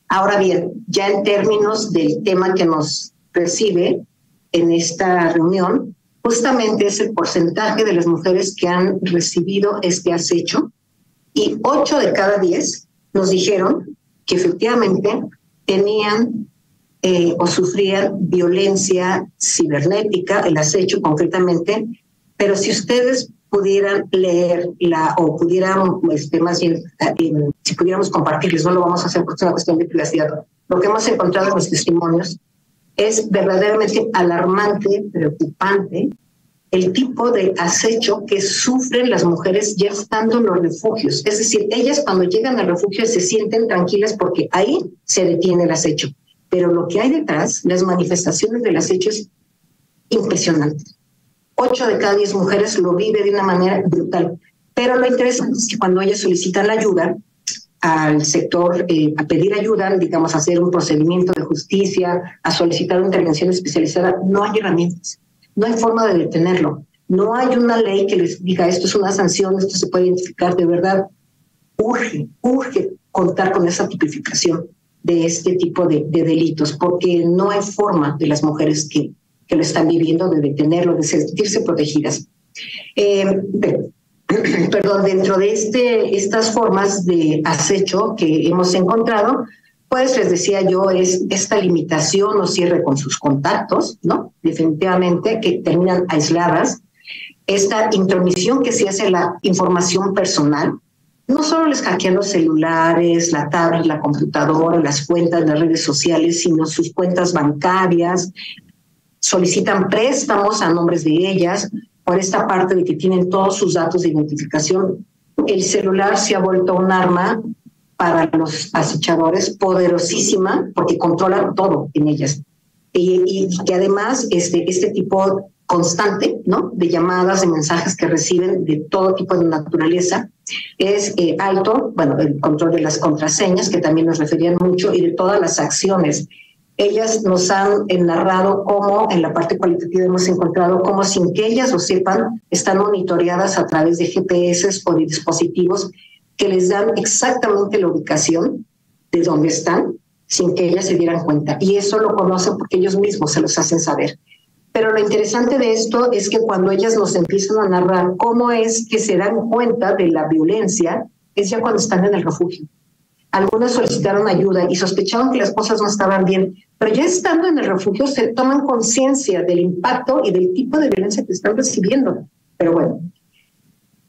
Ahora bien, ya en términos del tema que nos recibe en esta reunión, justamente es el porcentaje de las mujeres que han recibido este acecho, y 8 de cada 10 nos dijeron que efectivamente tenían o sufrían violencia cibernética, el acecho concretamente, pero si ustedes pudieran leerla o pudieran, más bien, si pudiéramos compartirles, no lo vamos a hacer porque es una cuestión de privacidad. Lo que hemos encontrado en los testimonios es verdaderamente alarmante, preocupante, el tipo de acecho que sufren las mujeres ya estando en los refugios. Es decir, ellas cuando llegan al refugio se sienten tranquilas porque ahí se detiene el acecho. Pero lo que hay detrás, las manifestaciones del acecho es impresionante. 8 de cada 10 mujeres lo vive de una manera brutal. Pero lo interesante es que cuando ellas solicitan la ayuda al sector, a pedir ayuda, digamos, a hacer un procedimiento de justicia, a solicitar una intervención especializada, no hay herramientas. No hay forma de detenerlo. No hay una ley que les diga esto es una sanción, esto se puede identificar. De verdad, urge contar con esa tipificación de este tipo de delitos, porque no hay forma de las mujeres que lo están viviendo de detenerlo, de sentirse protegidas. Perdón, dentro de estas formas de acecho que hemos encontrado, pues les decía yo, es esta limitación o cierre con sus contactos, ¿no? Definitivamente que terminan aisladas. Esta intromisión que se hace en la información personal, no solo les hackean los celulares, la tablet, la computadora, las cuentas, las redes sociales, sino sus cuentas bancarias, solicitan préstamos a nombres de ellas, por esta parte de que tienen todos sus datos de identificación. El celular se ha vuelto un arma para los acechadores poderosísima porque controlan todo en ellas. Y que además este tipo constante, ¿no?, de llamadas, de mensajes que reciben de todo tipo de naturaleza es alto. Bueno, el control de las contraseñas, que también nos referían mucho, y de todas las acciones. Ellas nos han narrado cómo en la parte cualitativa hemos encontrado cómo sin que ellas lo sepan están monitoreadas a través de GPS o de dispositivos que les dan exactamente la ubicación de dónde están sin que ellas se dieran cuenta. Y eso lo conocen porque ellos mismos se los hacen saber. Pero lo interesante de esto es que cuando ellas nos empiezan a narrar cómo es que se dan cuenta de la violencia, es ya cuando están en el refugio. Algunas solicitaron ayuda y sospechaban que las cosas no estaban bien, pero ya estando en el refugio se toman conciencia del impacto y del tipo de violencia que están recibiendo. Pero bueno,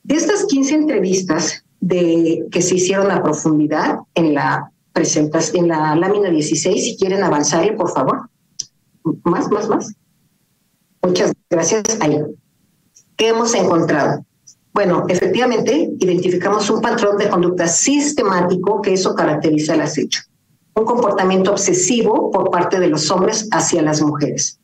de estas 15 entrevistas que se hicieron a profundidad en la presentación, en la lámina 16, si quieren avanzarle, por favor. Más. Muchas gracias. Ahí. ¿Qué hemos encontrado? Bueno, efectivamente, identificamos un patrón de conducta sistemático que eso caracteriza el acecho. Un comportamiento obsesivo por parte de los hombres hacia las mujeres.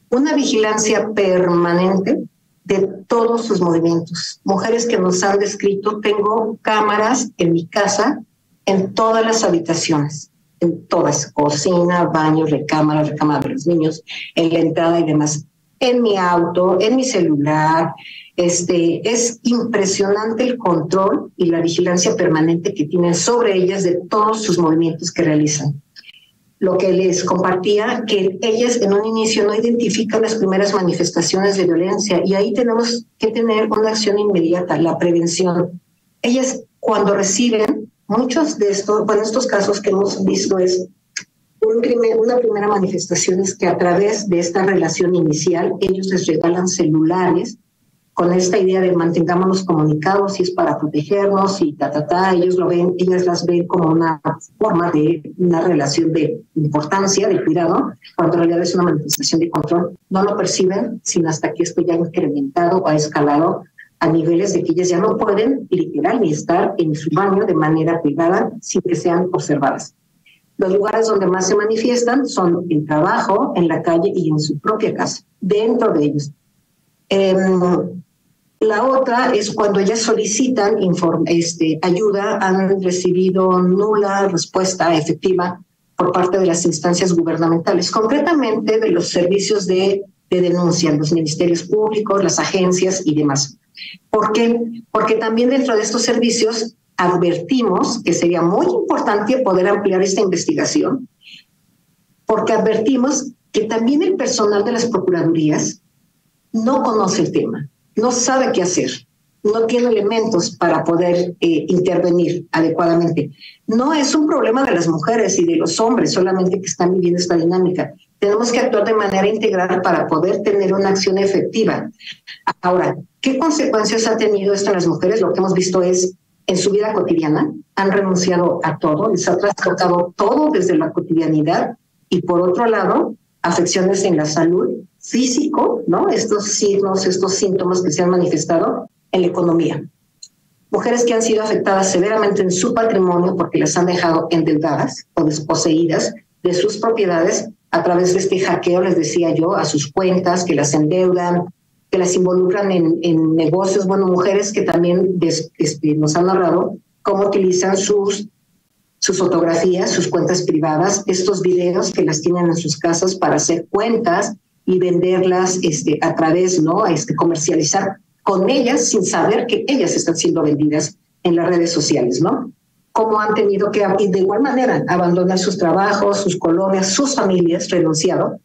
Una vigilancia permanente de todos sus movimientos. Mujeres que nos han descrito, tengo cámaras en mi casa, en todas las habitaciones, en todas, cocina, baño, recámara de los niños, en la entrada y demás. En mi auto, en mi celular. Es impresionante el control y la vigilancia permanente que tienen sobre ellas de todos sus movimientos que realizan. Lo que les compartía, que ellas en un inicio no identifican las primeras manifestaciones de violencia y ahí tenemos que tener una acción inmediata, la prevención. Ellas cuando reciben Muchos de estos, bueno, estos casos que hemos visto es una primera manifestación es que a través de esta relación inicial ellos les regalan celulares con esta idea de mantengámonos comunicados y es para protegernos y ellos lo ven, ellas las ven como una forma de una relación de importancia, de cuidado, cuando en realidad es una manifestación de control. No lo perciben sino hasta que esto ya ha incrementado o ha escalado a niveles de que ellas ya no pueden literal ni estar en su baño de manera privada sin que sean observadas. Los lugares donde más se manifiestan son en trabajo, en la calle y en su propia casa, dentro de ellos. La otra es cuando ellas solicitan ayuda, han recibido nula respuesta efectiva por parte de las instancias gubernamentales, concretamente de los servicios de denuncia, los ministerios públicos, las agencias y demás. ¿Por qué? Porque también dentro de estos servicios advertimos que sería muy importante poder ampliar esta investigación, porque advertimos que también el personal de las procuradurías no conoce el tema, no sabe qué hacer, no tiene elementos para poder intervenir adecuadamente. No es un problema de las mujeres y de los hombres solamente que están viviendo esta dinámica. Tenemos que actuar de manera integral para poder tener una acción efectiva. Ahora, ¿qué consecuencias ha tenido esto en las mujeres? Lo que hemos visto es en su vida cotidiana, han renunciado a todo, les ha trastocado todo desde la cotidianidad y por otro lado, afecciones en la salud, físico, ¿no? Estos signos, estos síntomas que se han manifestado en la economía. Mujeres que han sido afectadas severamente en su patrimonio porque las han dejado endeudadas o desposeídas de sus propiedades a través de este hackeo, les decía yo, a sus cuentas, que las endeudan, que las involucran en negocios. Bueno, mujeres que también nos han narrado cómo utilizan sus fotografías, sus cuentas privadas, estos videos que las tienen en sus casas para hacer cuentas y venderlas a través, ¿no? Comercializar con ellas sin saber que ellas están siendo vendidas en las redes sociales, ¿no? Cómo han tenido que, y de igual manera, abandonar sus trabajos, sus colonias, sus familias, renunciado,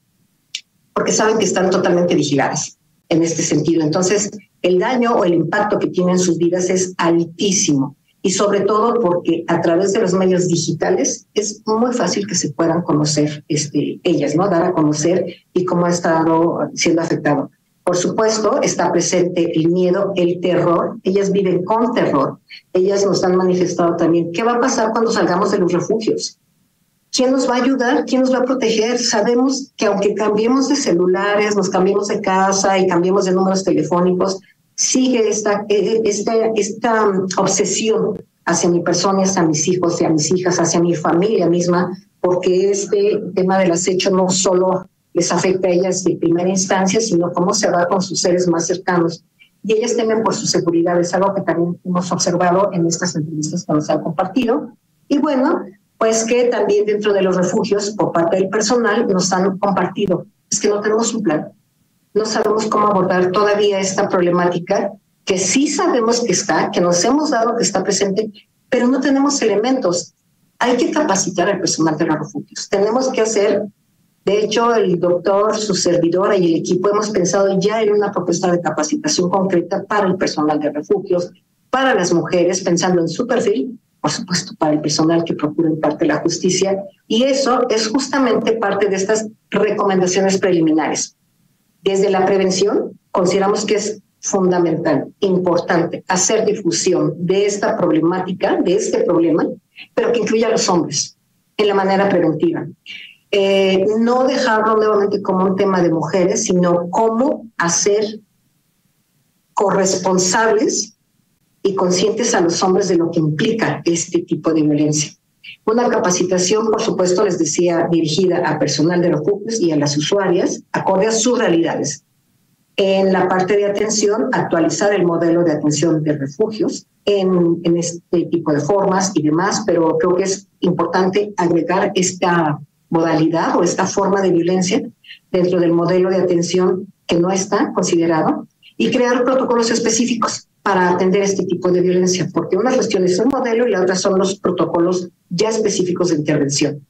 porque saben que están totalmente vigiladas en este sentido. Entonces, el daño o el impacto que tienen en sus vidas es altísimo. Y sobre todo porque a través de los medios digitales es muy fácil que se puedan conocer ellas, ¿no? Dar a conocer y cómo ha estado siendo afectado. Por supuesto, está presente el miedo, el terror. Ellas viven con terror. Ellas nos han manifestado también qué va a pasar cuando salgamos de los refugios. ¿Quién nos va a ayudar? ¿Quién nos va a proteger? Sabemos que aunque cambiemos de celulares, nos cambiemos de casa y cambiemos de números telefónicos, sigue esta obsesión hacia mi persona, hacia mis hijos, hacia mis hijas, hacia mi familia misma, porque este tema del acecho no solo les afecta a ellas de primera instancia, sino cómo se va con sus seres más cercanos. Y ellas temen por su seguridad, es algo que también hemos observado en estas entrevistas que nos han compartido. Y bueno, pues que también dentro de los refugios, por parte del personal, nos han compartido, es que no tenemos un plan. No sabemos cómo abordar todavía esta problemática, que sí sabemos que está, que nos hemos dado que está presente, pero no tenemos elementos. Hay que capacitar al personal de los refugios. Tenemos que hacer, de hecho, el doctor, su servidora y el equipo hemos pensado ya en una propuesta de capacitación concreta para el personal de refugios, para las mujeres, pensando en su perfil, por supuesto, para el personal que procura en parte la justicia, y eso es justamente parte de estas recomendaciones preliminares. Desde la prevención, consideramos que es fundamental, importante, hacer difusión de esta problemática, de este problema, pero que incluya a los hombres en la manera preventiva. No dejarlo nuevamente como un tema de mujeres, sino cómo hacer corresponsables y conscientes a los hombres de lo que implica este tipo de violencia. Una capacitación, por supuesto, les decía, dirigida a personal de refugios y a las usuarias, acorde a sus realidades. En la parte de atención, actualizar el modelo de atención de refugios en este tipo de formas y demás, pero creo que es importante agregar esta modalidad o esta forma de violencia dentro del modelo de atención que no está considerado y crear protocolos específicos para atender este tipo de violencia, porque una cuestión es el modelo y la otra son los protocolos ya específicos de intervención.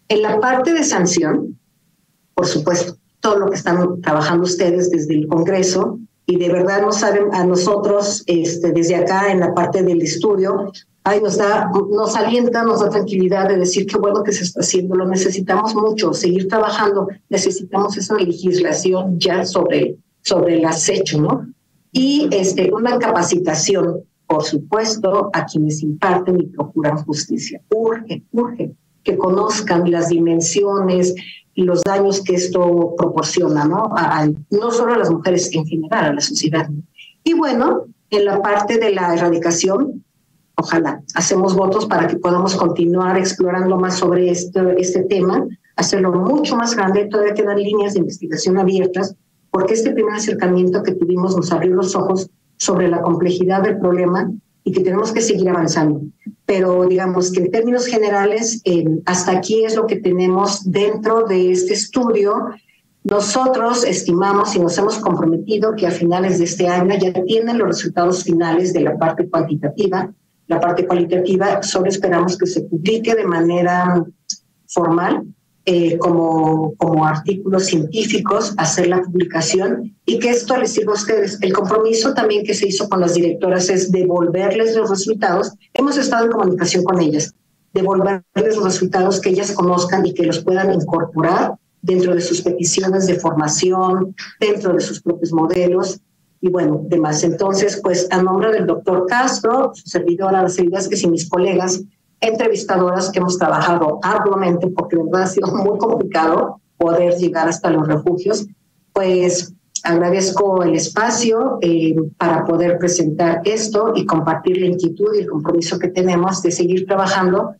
En la parte de sanción, por supuesto, todo lo que están trabajando ustedes desde el Congreso, y de verdad nos saben a nosotros desde acá en la parte del estudio, nos alienta, nos da tranquilidad de decir qué bueno que se está haciendo, lo necesitamos mucho, seguir trabajando, necesitamos esa legislación ya sobre el acecho, ¿no? Y una capacitación, por supuesto, a quienes imparten y procuran justicia. Urge que conozcan las dimensiones y los daños que esto proporciona, ¿no? No solo a las mujeres, en general, a la sociedad. Y bueno, en la parte de la erradicación, ojalá, hacemos votos para que podamos continuar explorando más sobre este tema, hacerlo mucho más grande, todavía quedan líneas de investigación abiertas, porque este primer acercamiento que tuvimos nos abrió los ojos sobre la complejidad del problema y que tenemos que seguir avanzando. Pero digamos que en términos generales, hasta aquí es lo que tenemos dentro de este estudio. Nosotros estimamos y nos hemos comprometido que a finales de este año ya tienen los resultados finales de la parte cuantitativa. La parte cualitativa solo esperamos que se publique de manera formal, como artículos científicos, hacer la publicación y que esto les sirva a ustedes. El compromiso también que se hizo con las directoras es devolverles los resultados. Hemos estado en comunicación con ellas, devolverles los resultados que ellas conozcan y que los puedan incorporar dentro de sus peticiones de formación, dentro de sus propios modelos y bueno, demás. Entonces, pues a nombre del doctor Castro, su servidora Araceli Vázquez y mis colegas entrevistadoras que hemos trabajado arduamente porque de verdad ha sido muy complicado poder llegar hasta los refugios, pues agradezco el espacio para poder presentar esto y compartir la inquietud y el compromiso que tenemos de seguir trabajando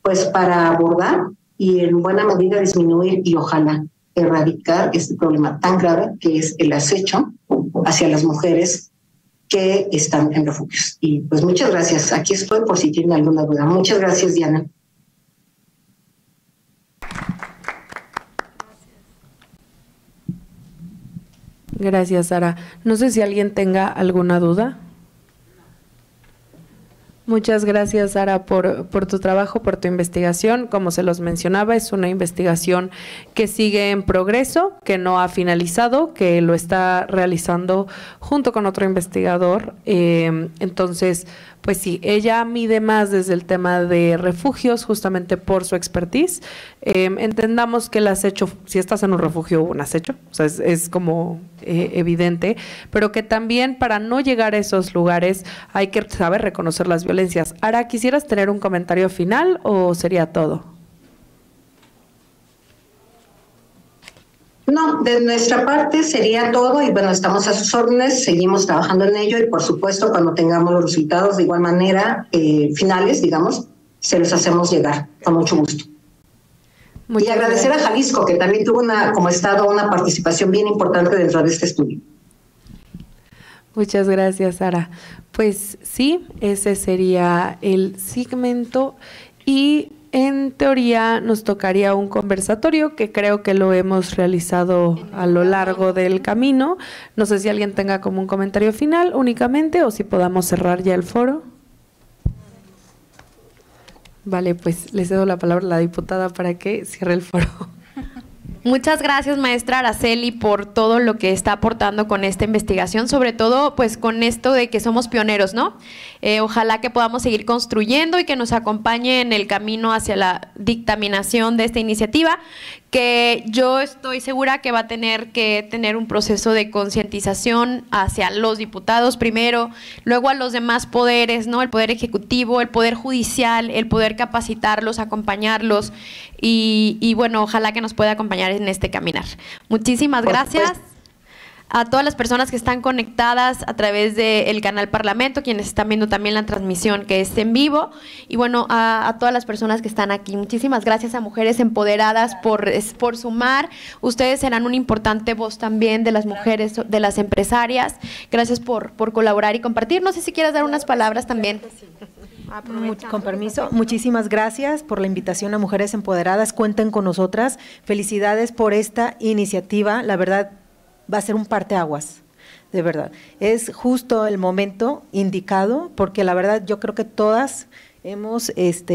pues para abordar y en buena medida disminuir y ojalá erradicar este problema tan grave que es el acecho hacia las mujeres que están en refugios. Y pues muchas gracias. Aquí estoy por si tienen alguna duda. Muchas gracias, Diana. Gracias, Sara. No sé si alguien tenga alguna duda. Muchas gracias, Sara, por tu trabajo, por tu investigación. Como se los mencionaba, es una investigación que sigue en progreso, que no ha finalizado, que lo está realizando junto con otro investigador. Entonces, pues sí, ella mide más desde el tema de refugios, justamente por su expertise. Entendamos que el acecho, si estás en un refugio, hubo un acecho, o sea, es como evidente, pero que también para no llegar a esos lugares hay que saber reconocer las violencias. Ara, ¿quisieras tener un comentario final o sería todo? No, de nuestra parte sería todo y bueno, estamos a sus órdenes, seguimos trabajando en ello y por supuesto cuando tengamos los resultados de igual manera finales, digamos, se los hacemos llegar con mucho gusto. Y agradecer a Jalisco, que también tuvo como estado una participación bien importante dentro de este estudio. Muchas gracias, Sara. Pues sí, ese sería el segmento y en teoría nos tocaría un conversatorio que creo que lo hemos realizado a lo largo del camino. No sé si alguien tenga como un comentario final únicamente o si podamos cerrar ya el foro. Vale, pues le cedo la palabra a la diputada para que cierre el foro. Muchas gracias, maestra Araceli, por todo lo que está aportando con esta investigación, sobre todo pues con esto de que somos pioneros, ¿no? Ojalá que podamos seguir construyendo y que nos acompañe en el camino hacia la dictaminación de esta iniciativa, que yo estoy segura que va a tener que tener un proceso de concientización hacia los diputados primero, luego a los demás poderes, ¿no? El poder ejecutivo, el poder judicial, el poder capacitarlos, acompañarlos y bueno, ojalá que nos pueda acompañar en este caminar. Muchísimas gracias a todas las personas que están conectadas a través del canal Parlamento, quienes están viendo también la transmisión que es en vivo, y bueno, a todas las personas que están aquí. Muchísimas gracias a Mujeres Empoderadas por sumar. Ustedes serán una importante voz también de las mujeres, de las empresarias. Gracias por colaborar y compartir. No sé si quieres dar unas palabras también. Con permiso, muchísimas gracias por la invitación a Mujeres Empoderadas. Cuenten con nosotras. Felicidades por esta iniciativa. La verdad, va a ser un parteaguas, de verdad. Es justo el momento indicado, porque la verdad yo creo que todas hemos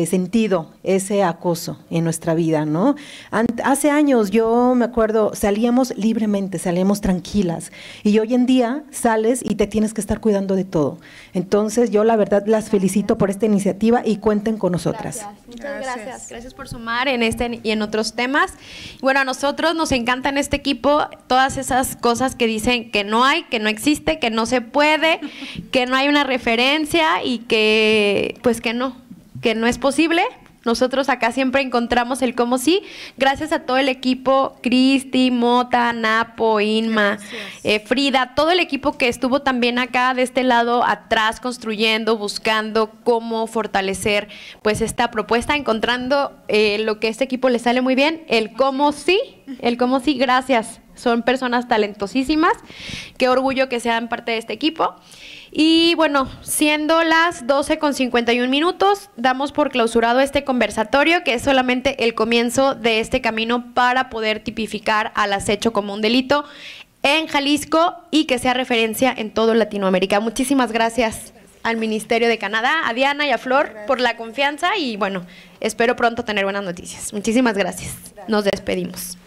sentido ese acoso en nuestra vida, ¿no? Hace años yo me acuerdo, salíamos libremente, salíamos tranquilas, y hoy en día sales y te tienes que estar cuidando de todo. Entonces yo la verdad las felicito por esta iniciativa y cuenten con nosotras. Gracias. Muchas gracias. Gracias por sumar en este y en otros temas. Bueno, a nosotros nos encanta en este equipo todas esas cosas que dicen que no hay, que no existe, que no se puede, que no hay una referencia y que pues que no es posible. Nosotros acá siempre encontramos el cómo sí, gracias a todo el equipo, Cristi, Mota, Napo, Inma, Frida, todo el equipo que estuvo también acá de este lado atrás construyendo, buscando cómo fortalecer pues esta propuesta, encontrando lo que a este equipo le sale muy bien, el cómo sí, gracias. Son personas talentosísimas, qué orgullo que sean parte de este equipo. Y bueno, siendo las 12:51, damos por clausurado este conversatorio, que es solamente el comienzo de este camino para poder tipificar al acecho como un delito en Jalisco y que sea referencia en todo Latinoamérica. Muchísimas gracias al Ministerio de Canadá, a Diana y a Flor por la confianza y bueno, espero pronto tener buenas noticias. Muchísimas gracias. Nos despedimos.